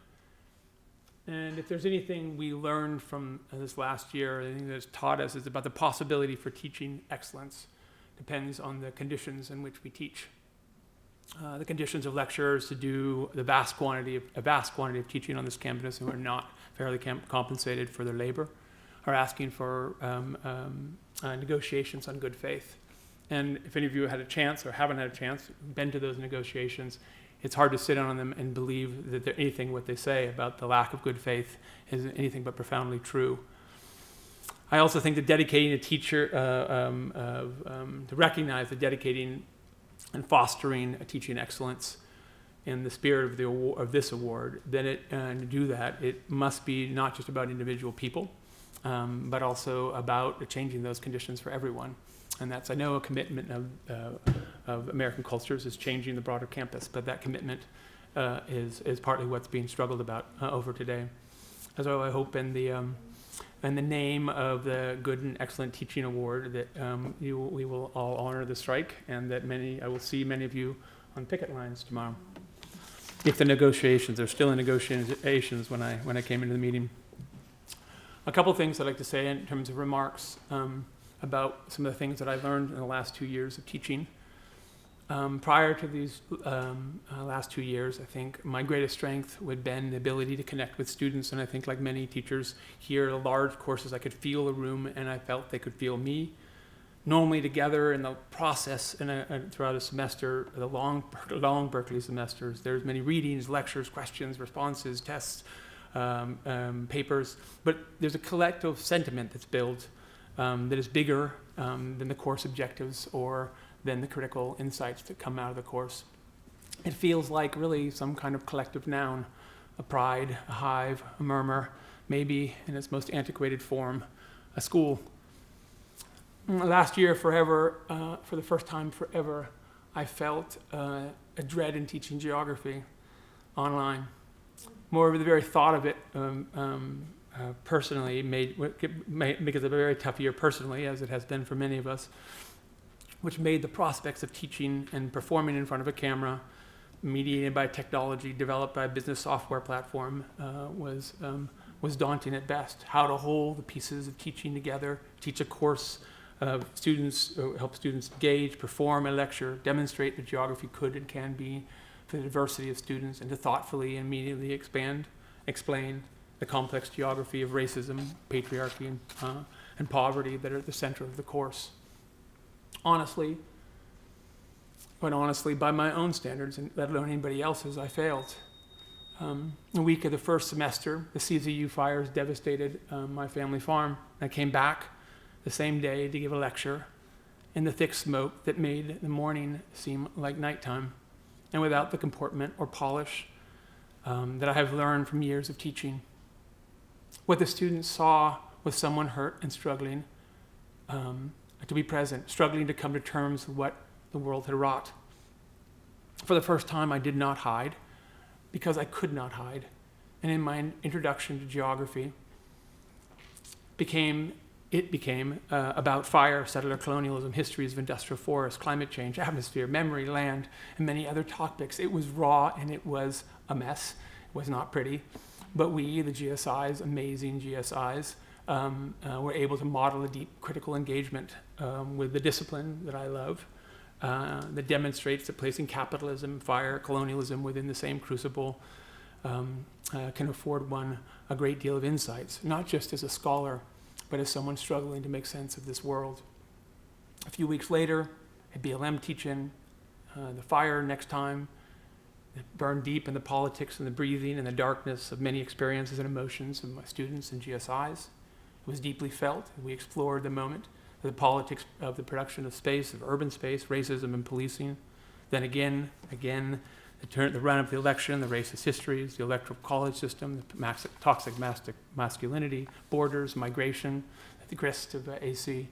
And if there's anything we learned from this last year, anything that's taught us, is about the possibility for teaching excellence. Depends on the conditions in which we teach. The conditions of lecturers to do a vast quantity of teaching on this campus who are not fairly compensated for their labor, are asking for negotiations on good faith. And if any of you had a chance or haven't had a chance, been to those negotiations, it's hard to sit on them and believe that anything what they say about the lack of good faith is anything but profoundly true. I also think that dedicating a teacher, to recognize that dedicating and fostering a teaching excellence in the spirit of this award, then to do that, it must be not just about individual people, but also about changing those conditions for everyone. And that's, I know, a commitment of American cultures is changing the broader campus, but that commitment is partly what's being struggled about over today. As well, I hope in the name of the Good and Excellent Teaching Award that we will all honor the strike, and that I will see many of you on picket lines tomorrow. If the negotiations are still in negotiations when I came into the meeting. A couple things I'd like to say in terms of remarks about some of the things that I learned in the last 2 years of teaching. Prior to these last 2 years, I think my greatest strength would have been the ability to connect with students, and I think like many teachers here at large courses, I could feel the room and I felt they could feel me. Normally together in the process throughout a semester, the long Berkeley semesters, there's many readings, lectures, questions, responses, tests, papers, but there's a collective sentiment that's built that is bigger than the course objectives or than the critical insights that come out of the course. It feels like really some kind of collective noun, a pride, a hive, a murmur, maybe in its most antiquated form, a school. Last year, for the first time forever, I felt a dread in teaching geography online. Moreover, the very thought of it personally make it a very tough year personally, as it has been for many of us, which made the prospects of teaching and performing in front of a camera, mediated by technology, developed by a business software platform, was daunting at best. How to hold the pieces of teaching together, teach a course of students, help students engage, perform a lecture, demonstrate that geography could and can be for the diversity of students, and to thoughtfully and immediately explain the complex geography of racism, patriarchy, and poverty that are at the center of the course. Honestly, by my own standards, and let alone anybody else's, I failed. The week of the first semester, the CZU fires devastated my family farm. I came back the same day to give a lecture in the thick smoke that made the morning seem like nighttime, and without the comportment or polish that I have learned from years of teaching. What the students saw was someone hurt and struggling to be present, struggling to come to terms with what the world had wrought. For the first time, I did not hide, because I could not hide. And in my introduction to geography, became about fire, settler colonialism, histories of industrial forests, climate change, atmosphere, memory, land, and many other topics. It was raw and it was a mess. It was not pretty. But we, the GSIs, amazing GSIs, were able to model a deep critical engagement with the discipline that I love, that demonstrates that placing capitalism, fire, colonialism within the same crucible can afford one a great deal of insights, not just as a scholar, but as someone struggling to make sense of this world. A few weeks later, at BLM teaching, the fire next time, it burned deep in the politics and the breathing and the darkness of many experiences and emotions of my students and GSIs. It was deeply felt. We explored the moment, the politics of the production of space, of urban space, racism and policing. Then again, the run-up to the election, the racist histories, the electoral college system, the toxic masculinity, borders, migration, the grist of AC.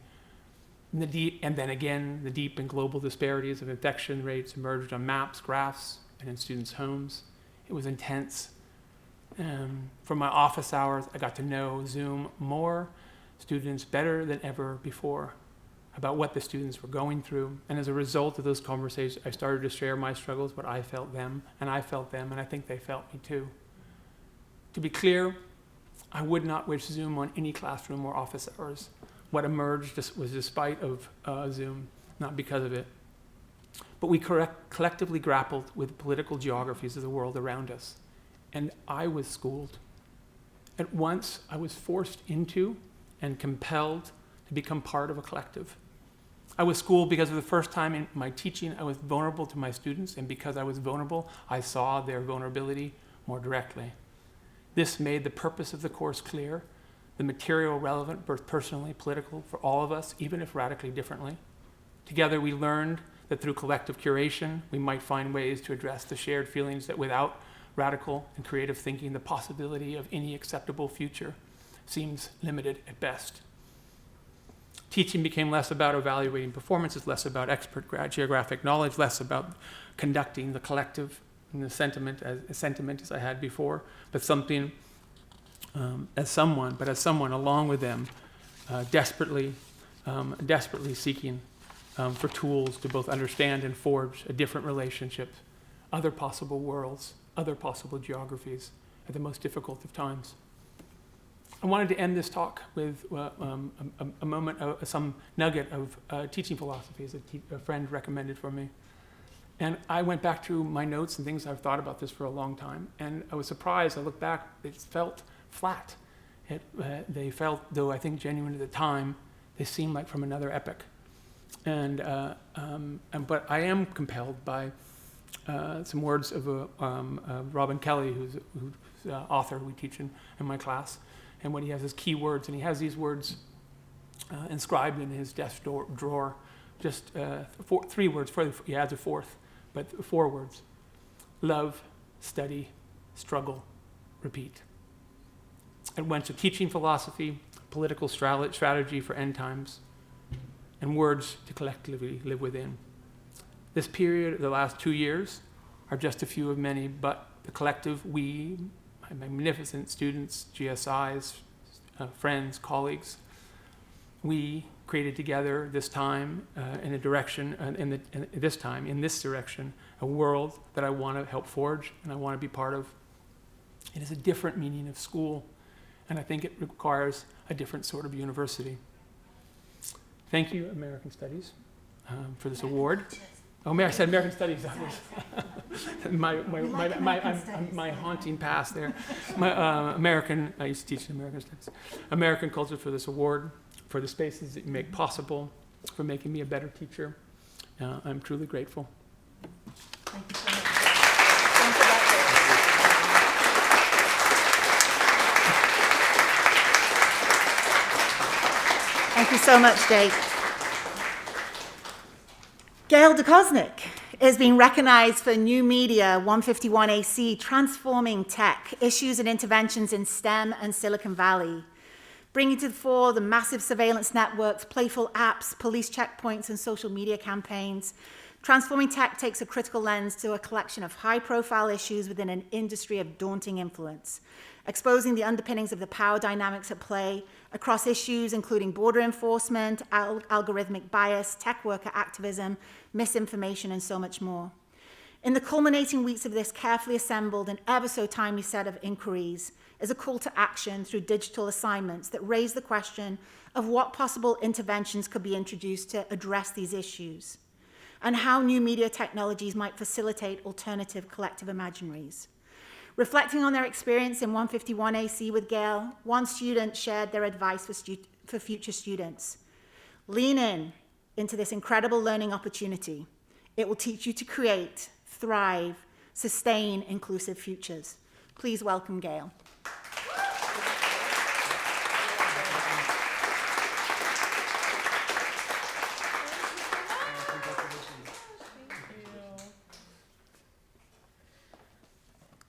And then again, the deep and global disparities of infection rates emerged on maps, graphs, and in students' homes. It was intense. From my office hours, I got to know Zoom more, students better than ever before, about what the students were going through. And as a result of those conversations, I started to share my struggles, what I felt them, and I felt them, and I think they felt me too. To be clear, I would not wish Zoom on any classroom or office hours. What emerged was despite of Zoom, not because of it. But we collectively grappled with political geographies of the world around us. And I was schooled. At once, I was forced into and compelled to become part of a collective. I was schooled because for the first time in my teaching, I was vulnerable to my students, and because I was vulnerable, I saw their vulnerability more directly. This made the purpose of the course clear, the material relevant, both personally, political, for all of us, even if radically differently. Together, we learned that through collective curation, we might find ways to address the shared feelings that without radical and creative thinking, the possibility of any acceptable future seems limited at best. Teaching became less about evaluating performances, less about expert geographic knowledge, less about conducting the collective and the sentiment as I had before, but something as someone along with them, desperately seeking for tools to both understand and forge a different relationship, other possible worlds, other possible geographies at the most difficult of times. I wanted to end this talk with a moment, some nugget of teaching philosophies that a friend recommended for me. And I went back through my notes and things. I've thought about this for a long time. And I was surprised. I looked back, it felt flat. They felt, though I think genuine at the time, they seemed like from another epoch. But I am compelled by some words of Robin Kelly, who's author we teach in my class. And what he has is key words, and he has these words inscribed in his desk drawer, just 3 words, he adds a fourth, but 4 words: love, study, struggle, repeat. It went to teaching philosophy, political strategy for end times, and words to collectively live within. This period, the last 2 years, are just a few of many, but the collective, we, my magnificent students, GSIs, friends, colleagues, we created together this time in a direction, in this direction, a world that I want to help forge and I want to be part of. It is a different meaning of school, and I think it requires a different sort of university. Thank you, American Studies, for this award. Oh, I said American Studies. my haunting past there. I used to teach American Studies. American Culture for this award, for the spaces that you make possible, for making me a better teacher. I'm truly grateful. Thank you so much. Thank you. Thank you so much, Jake. Gail DeKosnik is being recognized for New Media 151AC, Transforming Tech, Issues and Interventions in STEM and Silicon Valley, bringing to the fore the massive surveillance networks, playful apps, police checkpoints, and social media campaigns. Transforming Tech takes a critical lens to a collection of high-profile issues within an industry of daunting influence, exposing the underpinnings of the power dynamics at play across issues including border enforcement, algorithmic bias, tech worker activism, misinformation, and so much more. In the culminating weeks of this carefully assembled and ever so timely set of inquiries is a call to action through digital assignments that raise the question of what possible interventions could be introduced to address these issues, and how new media technologies might facilitate alternative collective imaginaries. Reflecting on their experience in 151AC with Gail, one student shared their advice for future students. Lean into this incredible learning opportunity. It will teach you to create, thrive, sustain inclusive futures. Please welcome Gail.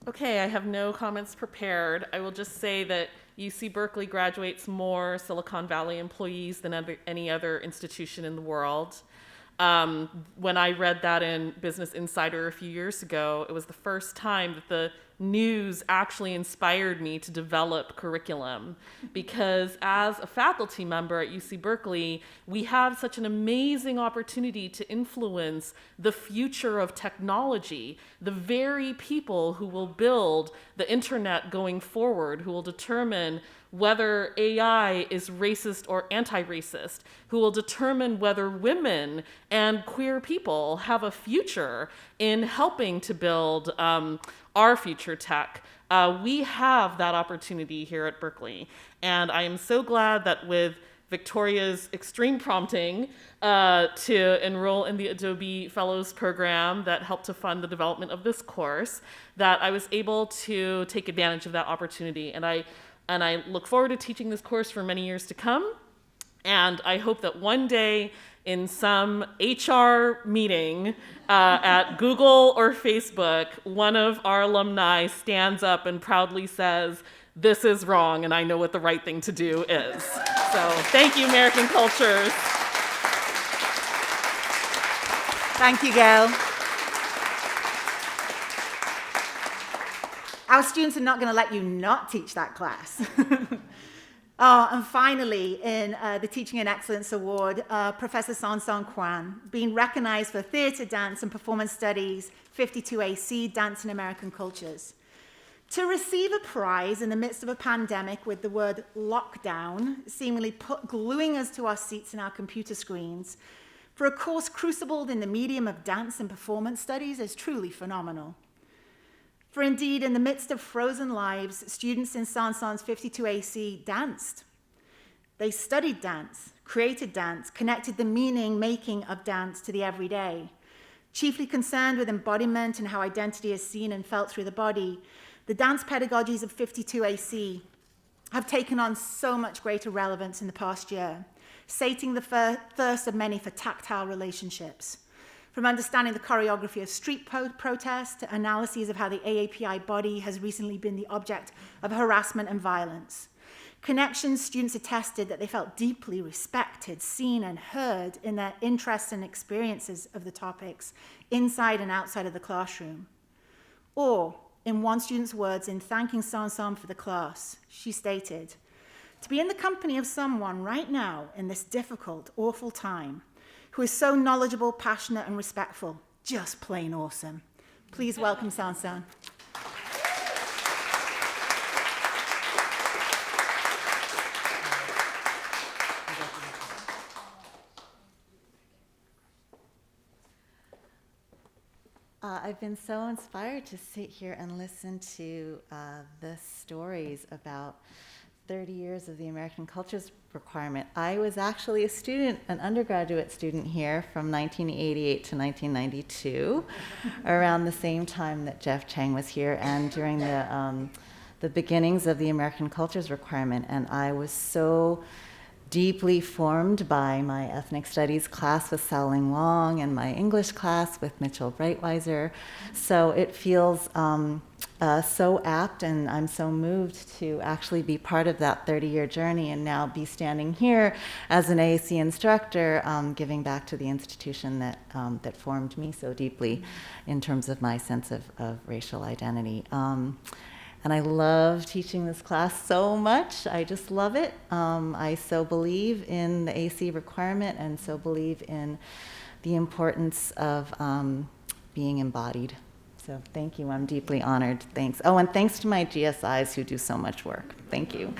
Okay, I have no comments prepared. I will just say that UC Berkeley graduates more Silicon Valley employees than any other institution in the world. When I read that in Business Insider a few years ago, it was the first time that the news actually inspired me to develop curriculum, because as a faculty member at UC Berkeley, we have such an amazing opportunity to influence the future of technology, the very people who will build the internet going forward, who will determine whether AI is racist or anti-racist, who will determine whether women and queer people have a future in helping to build our future tech. We have that opportunity here at Berkeley. And I am so glad that with Victoria's extreme prompting to enroll in the Adobe Fellows program that helped to fund the development of this course, that I was able to take advantage of that opportunity. And I look forward to teaching this course for many years to come. And I hope that one day in some HR meeting at Google or Facebook, one of our alumni stands up and proudly says, "This is wrong, and I know what the right thing to do is." So thank you, American Cultures. Thank you, Gail. Our students are not going to let you not teach that class. And finally, in the Teaching and Excellence Award, Professor San Kwan, being recognized for theater, dance, and performance studies, 52AC, Dance in American Cultures. To receive a prize in the midst of a pandemic with the word lockdown seemingly gluing us to our seats and our computer screens for a course crucibled in the medium of dance and performance studies is truly phenomenal. For indeed, in the midst of frozen lives, students in Sansan's 52AC danced. They studied dance, created dance, connected the meaning-making of dance to the everyday. Chiefly concerned with embodiment and how identity is seen and felt through the body, the dance pedagogies of 52AC have taken on so much greater relevance in the past year, sating the thirst of many for tactile relationships. From understanding the choreography of street protest to analyses of how the AAPI body has recently been the object of harassment and violence. Connections, students attested that they felt deeply respected, seen, and heard in their interests and experiences of the topics inside and outside of the classroom. Or, in one student's words, in thanking Sansan for the class, she stated, "To be in the company of someone right now in this difficult, awful time, who is so knowledgeable, passionate, and respectful. Just plain awesome." Please welcome Sansan. I've been so inspired to sit here and listen to the stories about 30 years of the American Cultures requirement. I was actually a student, an undergraduate student here from 1988 to 1992, around the same time that Jeff Chang was here and during the beginnings of the American Cultures requirement. And I was so deeply formed by my ethnic studies class with Sao-Ling Wong and my English class with Mitchell Breitweiser. So it feels so apt, and I'm so moved to actually be part of that 30-year journey and now be standing here as an AAC instructor, giving back to the institution that formed me so deeply in terms of my sense of racial identity. And I love teaching this class so much. I just love it. I so believe in the AC requirement and so believe in the importance of being embodied. So thank you. I'm deeply honored. Thanks. Oh, and thanks to my GSIs who do so much work. Thank you.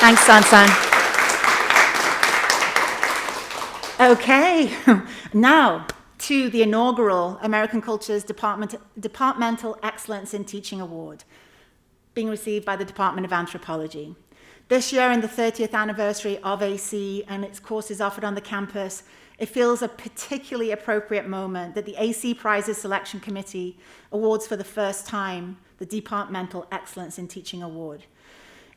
Thanks, Sansan. Okay, now to the inaugural American Culture's Departmental Excellence in Teaching Award, being received by the Department of Anthropology. This year, in the 30th anniversary of AC and its courses offered on the campus, it feels a particularly appropriate moment that the AC Prizes Selection Committee awards for the first time the Departmental Excellence in Teaching Award.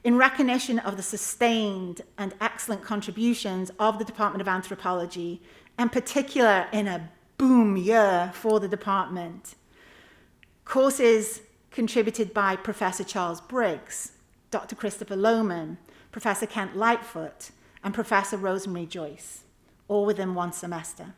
In recognition of the sustained and excellent contributions of the Department of Anthropology, in particular in a boom year for the department, courses contributed by Professor Charles Briggs, Dr. Christopher Lohman, Professor Kent Lightfoot, and Professor Rosemary Joyce, all within one semester.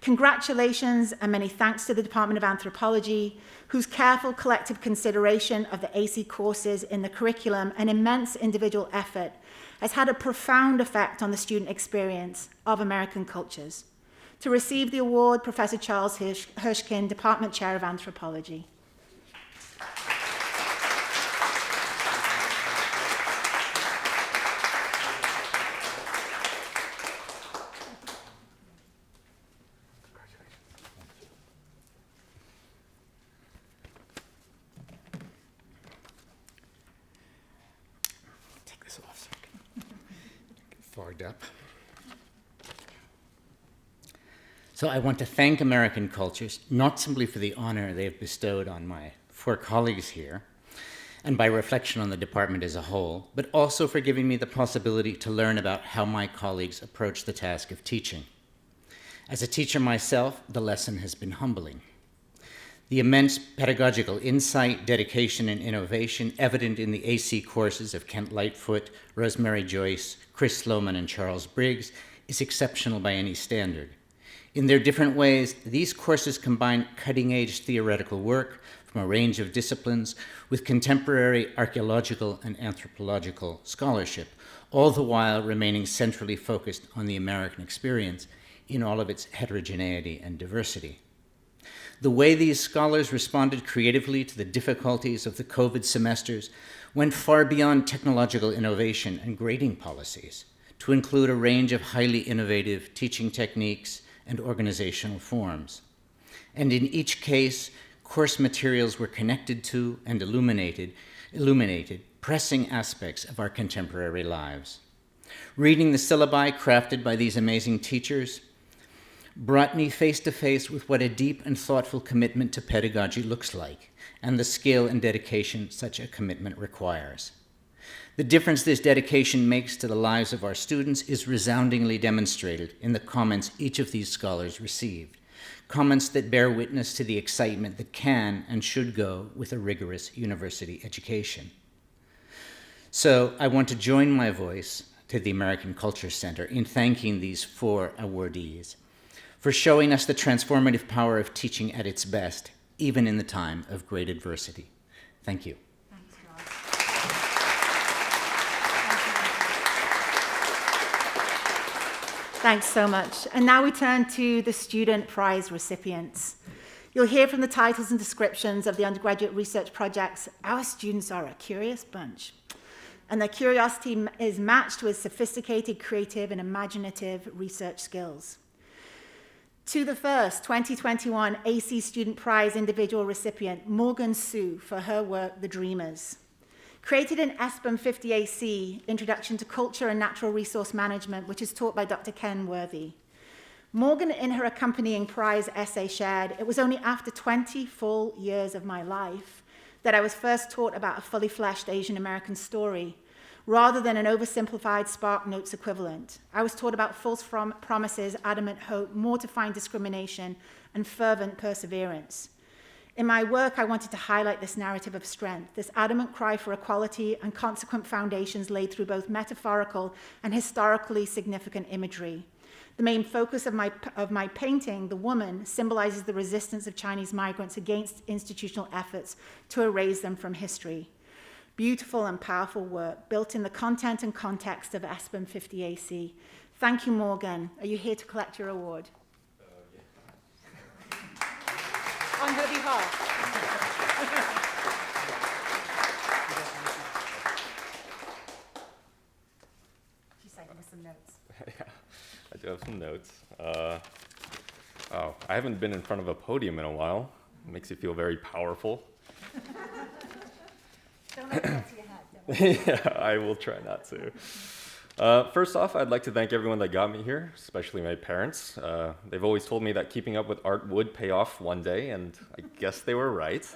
Congratulations and many thanks to the Department of Anthropology, whose careful collective consideration of the AC courses in the curriculum and immense individual effort has had a profound effect on the student experience of American cultures. To receive the award, Professor Charles Hirschkin, Department Chair of Anthropology. Fogged up. So I want to thank American Cultures, not simply for the honor they have bestowed on my 4 colleagues here, and by reflection on the department as a whole, but also for giving me the possibility to learn about how my colleagues approach the task of teaching. As a teacher myself, the lesson has been humbling. The immense pedagogical insight, dedication, and innovation evident in the AC courses of Kent Lightfoot, Rosemary Joyce, Chris Lohman, and Charles Briggs is exceptional by any standard. In their different ways, these courses combine cutting-edge theoretical work from a range of disciplines with contemporary archaeological and anthropological scholarship, all the while remaining centrally focused on the American experience in all of its heterogeneity and diversity. The way these scholars responded creatively to the difficulties of the COVID semesters went far beyond technological innovation and grading policies to include a range of highly innovative teaching techniques and organizational forms. And in each case, course materials were connected to and illuminated pressing aspects of our contemporary lives. Reading the syllabi crafted by these amazing teachers brought me face to face with what a deep and thoughtful commitment to pedagogy looks like, and the skill and dedication such a commitment requires. The difference this dedication makes to the lives of our students is resoundingly demonstrated in the comments each of these scholars received, comments that bear witness to the excitement that can and should go with a rigorous university education. So I want to join my voice to the American Culture Center in thanking these 4 awardees for showing us the transformative power of teaching at its best, even in the time of great adversity. Thank you. Thanks, Rob. Thanks so much. And now we turn to the Student Prize recipients. You'll hear from the titles and descriptions of the undergraduate research projects. Our students are a curious bunch, and their curiosity is matched with sophisticated, creative, and imaginative research skills. To the first 2021 AC Student Prize individual recipient, Morgan Sue, for her work, The Dreamers. Created in ESPM 50 AC, Introduction to Culture and Natural Resource Management, which is taught by Dr. Ken Worthy. Morgan, in her accompanying prize essay, shared, "It was only after 20 full years of my life that I was first taught about a fully fleshed Asian American story, rather than an oversimplified Spark Notes equivalent. I was taught about false promises, adamant hope, mortifying discrimination, and fervent perseverance. In my work, I wanted to highlight this narrative of strength, this adamant cry for equality and consequent foundations laid through both metaphorical and historically significant imagery. The main focus of my painting, The Woman, symbolizes the resistance of Chinese migrants against institutional efforts to erase them from history. Beautiful and powerful work built in the content and context of ESPN 50 AC. Thank you, Morgan. Are you here to collect your award? Yeah. On her behalf. She cited with some notes. Yeah, I do have some notes. I haven't been in front of a podium in a while. It makes you feel very powerful. Don't let it get to your head. Yeah, I will try not to. First off, I'd like to thank everyone that got me here, especially my parents. They've always told me that keeping up with art would pay off one day, and I guess they were right.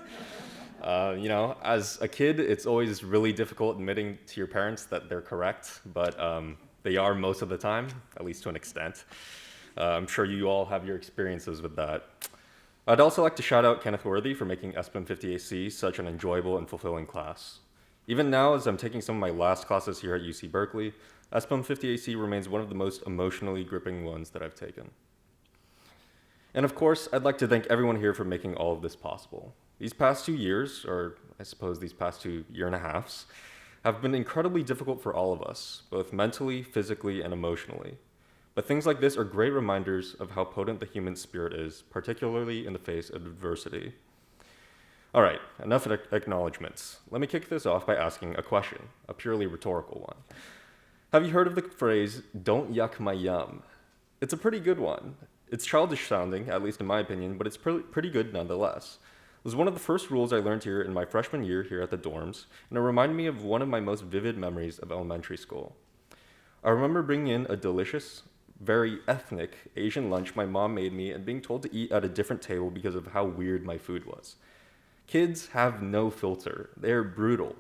As a kid, it's always really difficult admitting to your parents that they're correct, but they are most of the time, at least to an extent. I'm sure you all have your experiences with that. I'd also like to shout out Kenneth Worthy for making ESPN 50 AC such an enjoyable and fulfilling class. Even now, as I'm taking some of my last classes here at UC Berkeley, ESPN 50 AC remains one of the most emotionally gripping ones that I've taken. And of course, I'd like to thank everyone here for making all of this possible. These past 2 years, or I suppose these past 2 years and a half, have been incredibly difficult for all of us, both mentally, physically, and emotionally. But things like this are great reminders of how potent the human spirit is, particularly in the face of adversity. All right, enough acknowledgements. Let me kick this off by asking a question, a purely rhetorical one. Have you heard of the phrase, "don't yuck my yum"? It's a pretty good one. It's childish sounding, at least in my opinion, but it's pretty good nonetheless. It was one of the first rules I learned here in my freshman year here at the dorms, and it reminded me of one of my most vivid memories of elementary school. I remember bringing in a delicious, very ethnic Asian lunch my mom made me and being told to eat at a different table because of how weird my food was. Kids have no filter. They're brutal.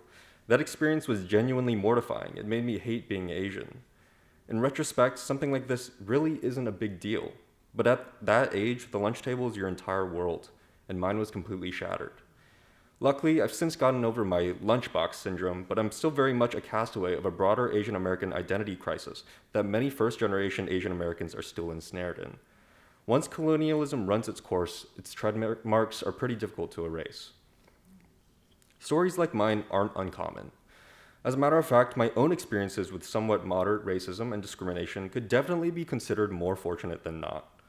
That experience was genuinely mortifying. It made me hate being Asian. In retrospect, something like this really isn't a big deal. But at that age, the lunch table is your entire world, and mine was completely shattered. Luckily, I've since gotten over my lunchbox syndrome, but I'm still very much a castaway of a broader Asian American identity crisis that many first-generation Asian Americans are still ensnared in. Once colonialism runs its course, its tread marks are pretty difficult to erase. Stories like mine aren't uncommon. As a matter of fact, my own experiences with somewhat moderate racism and discrimination could definitely be considered more fortunate than not.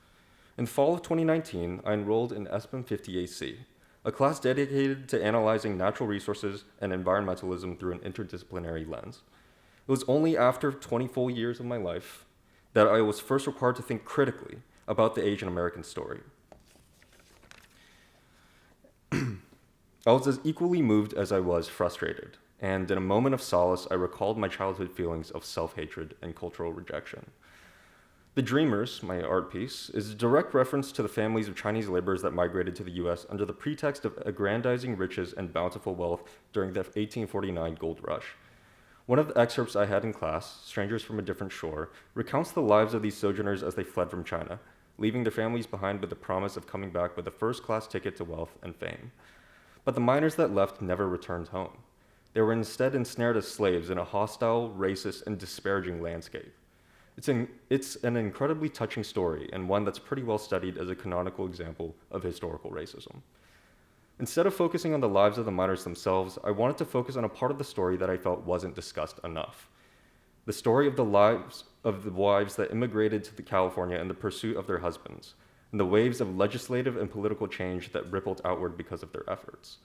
In fall of 2019, I enrolled in ESPN 50 AC, a class dedicated to analyzing natural resources and environmentalism through an interdisciplinary lens. It was only after 20 full years of my life that I was first required to think critically about the Asian American story. I was as equally moved as I was frustrated, and in a moment of solace, I recalled my childhood feelings of self-hatred and cultural rejection. The Dreamers, my art piece, is a direct reference to the families of Chinese laborers that migrated to the US under the pretext of aggrandizing riches and bountiful wealth during the 1849 gold rush. One of the excerpts I had in class, Strangers from a Different Shore, recounts the lives of these sojourners as they fled from China, leaving their families behind with the promise of coming back with a first-class ticket to wealth and fame. But the miners that left never returned home. They were instead ensnared as slaves in a hostile, racist, and disparaging landscape. It's an incredibly touching story, and one that's pretty well studied as a canonical example of historical racism. Instead of focusing on the lives of the miners themselves, I wanted to focus on a part of the story that I felt wasn't discussed enough. The story of the lives of the wives that immigrated to California in the pursuit of their husbands, and the waves of legislative and political change that rippled outward because of their efforts.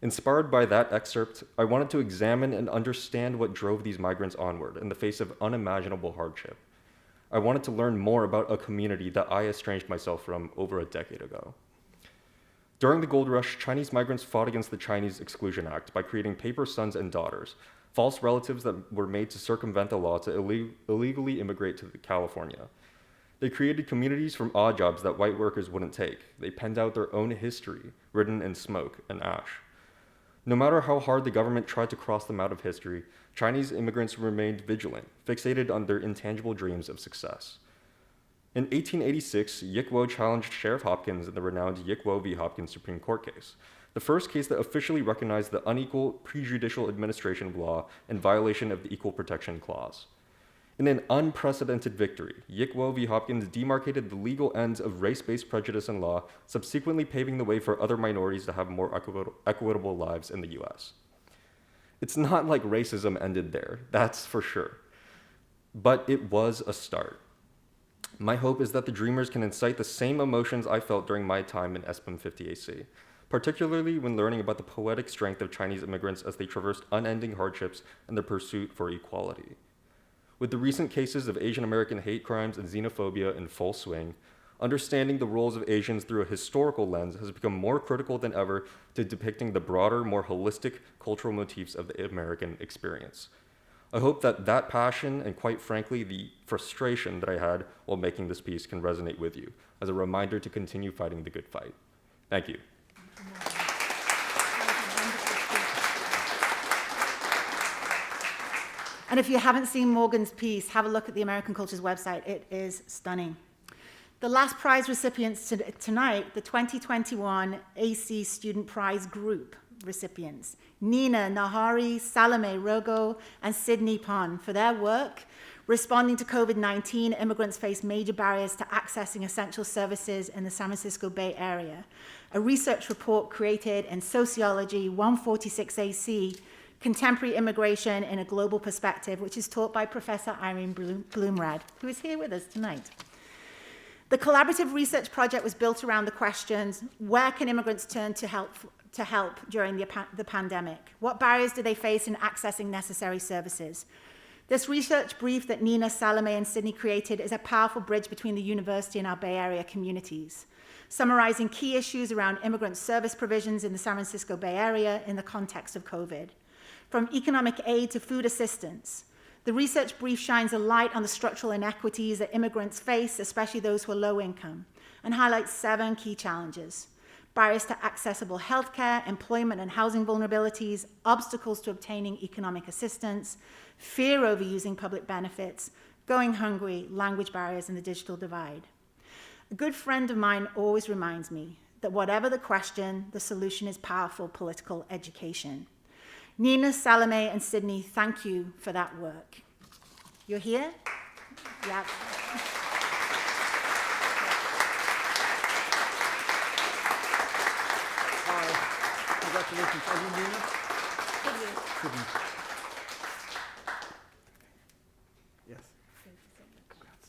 Inspired by that excerpt, I wanted to examine and understand what drove these migrants onward in the face of unimaginable hardship. I wanted to learn more about a community that I estranged myself from over a decade ago. During the gold rush, Chinese migrants fought against the Chinese Exclusion Act by creating paper sons and daughters, false relatives that were made to circumvent the law to illegally immigrate to California. They created communities from odd jobs that white workers wouldn't take. They penned out their own history, written in smoke and ash. No matter how hard the government tried to cross them out of history, Chinese immigrants remained vigilant, fixated on their intangible dreams of success. In 1886, Yik Wo challenged Sheriff Hopkins in the renowned Yik Wo v. Hopkins Supreme Court case, the first case that officially recognized the unequal prejudicial administration of law in violation of the Equal Protection Clause. In an unprecedented victory, Yik Wo v. Hopkins demarcated the legal ends of race-based prejudice in law, subsequently paving the way for other minorities to have more equitable lives in the US. It's not like racism ended there, that's for sure. But it was a start. My hope is that the Dreamers can incite the same emotions I felt during my time in ESPM 50AC, particularly when learning about the poetic strength of Chinese immigrants as they traversed unending hardships in their pursuit for equality. With the recent cases of Asian American hate crimes and xenophobia in full swing, understanding the roles of Asians through a historical lens has become more critical than ever to depicting the broader, more holistic cultural motifs of the American experience. I hope that that passion and, quite frankly, the frustration that I had while making this piece can resonate with you as a reminder to continue fighting the good fight. Thank you. And if you haven't seen Morgan's piece, have a look at the American Culture's website. It is stunning. The last prize recipients tonight, the 2021 AC Student Prize Group recipients, Nina, Nahari, Salome Rogo, and Sydney Pon, for their work responding to COVID-19. Immigrants face major barriers to accessing essential services in the San Francisco Bay Area. A research report created in Sociology 146 AC, Contemporary Immigration in a Global Perspective, which is taught by Professor Irene Bloomrad, who is here with us tonight. The collaborative research project was built around the questions: where can immigrants turn to help during the pandemic? What barriers do they face in accessing necessary services? This research brief that Nina, Salome, and Sydney created is a powerful bridge between the university and our Bay Area communities, summarizing key issues around immigrant service provisions in the San Francisco Bay Area in the context of COVID. From economic aid to food assistance, the research brief shines a light on the structural inequities that immigrants face, especially those who are low income, and highlights 7 key challenges: barriers to accessible healthcare, employment and housing vulnerabilities, obstacles to obtaining economic assistance, fear over using public benefits, going hungry, language barriers, and the digital divide. A good friend of mine always reminds me that whatever the question, the solution is powerful political education. Nina, Salome, and Sydney, thank you for that work. You're here? Yeah. Congratulations. Are you Nina? Sydney. Yes. Congrats.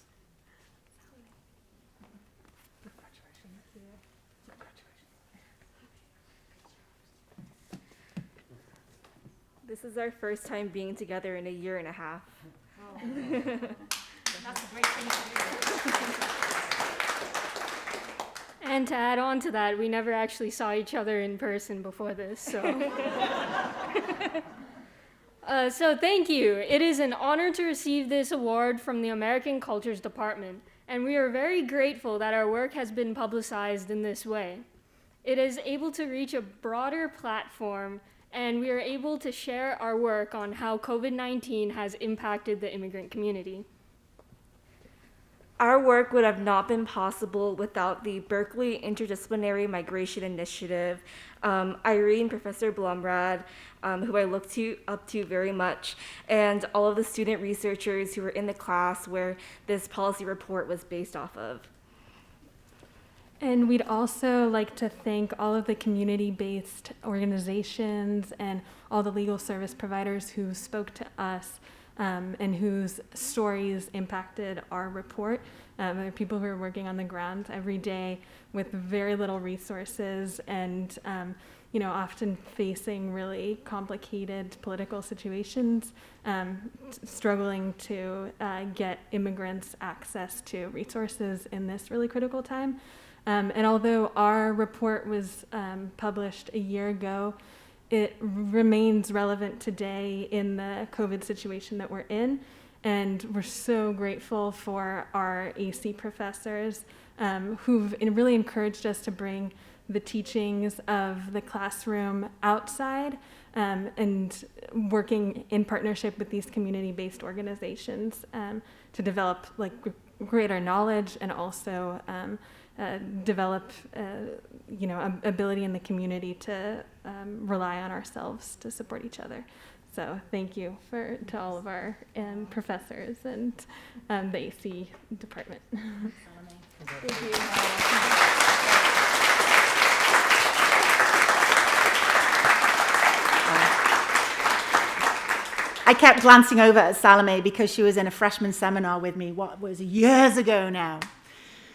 This is our first time being together in a year and a half. Oh. That's a great thing to do. And to add on to that, we never actually saw each other in person before this, so. So thank you. It is an honor to receive this award from the American Cultures Department, and we are very grateful that our work has been publicized in this way. It is able to reach a broader platform, and we are able to share our work on how COVID-19 has impacted the immigrant community. Our work would have not been possible without the Berkeley Interdisciplinary Migration Initiative, Irene, Professor Blumrad, who I look up to very much, and all of the student researchers who were in the class where this policy report was based off of. And we'd also like to thank all of the community-based organizations and all the legal service providers who spoke to us and whose stories impacted our report. There are people who are working on the ground every day with very little resources and often facing really complicated political situations, struggling to get immigrants access to resources in this really critical time. And although our report was published a year ago, it remains relevant today in the COVID situation that we're in. And we're so grateful for our AC professors who've really encouraged us to bring the teachings of the classroom outside, and working in partnership with these community-based organizations to develop like greater knowledge and also develop ability in the community to rely on ourselves to support each other. So thank you to all of our professors and the AC department. Thank you. I kept glancing over at Salome because she was in a freshman seminar with me, what was years ago now.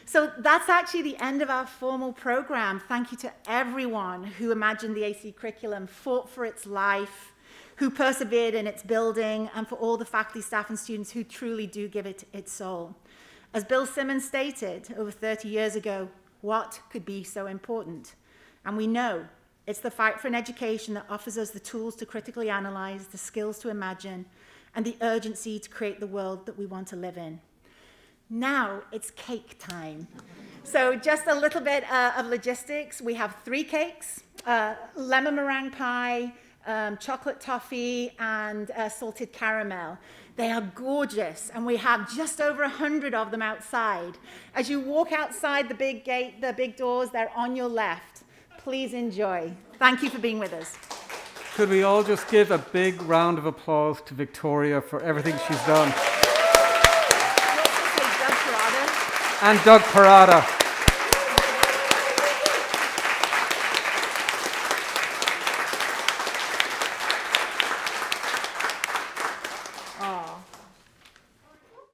So that's actually the end of our formal program. Thank you to everyone who imagined the AC curriculum, fought for its life, who persevered in its building, and for all the faculty, staff, and students who truly do give it its soul. As Bill Simmons stated over 30 years ago, what could be so important? And we know it's the fight for an education that offers us the tools to critically analyze, the skills to imagine, and the urgency to create the world that we want to live in. Now it's cake time. So just a little bit of logistics. We have 3 cakes, lemon meringue pie, chocolate toffee, and salted caramel. They are gorgeous, and we have just over 100 of them outside. As you walk outside the big gate, the big doors, they're on your left. Please enjoy. Thank you for being with us. Could we all just give a big round of applause to Victoria for everything she's done? Doug Parada. And Doug Parada.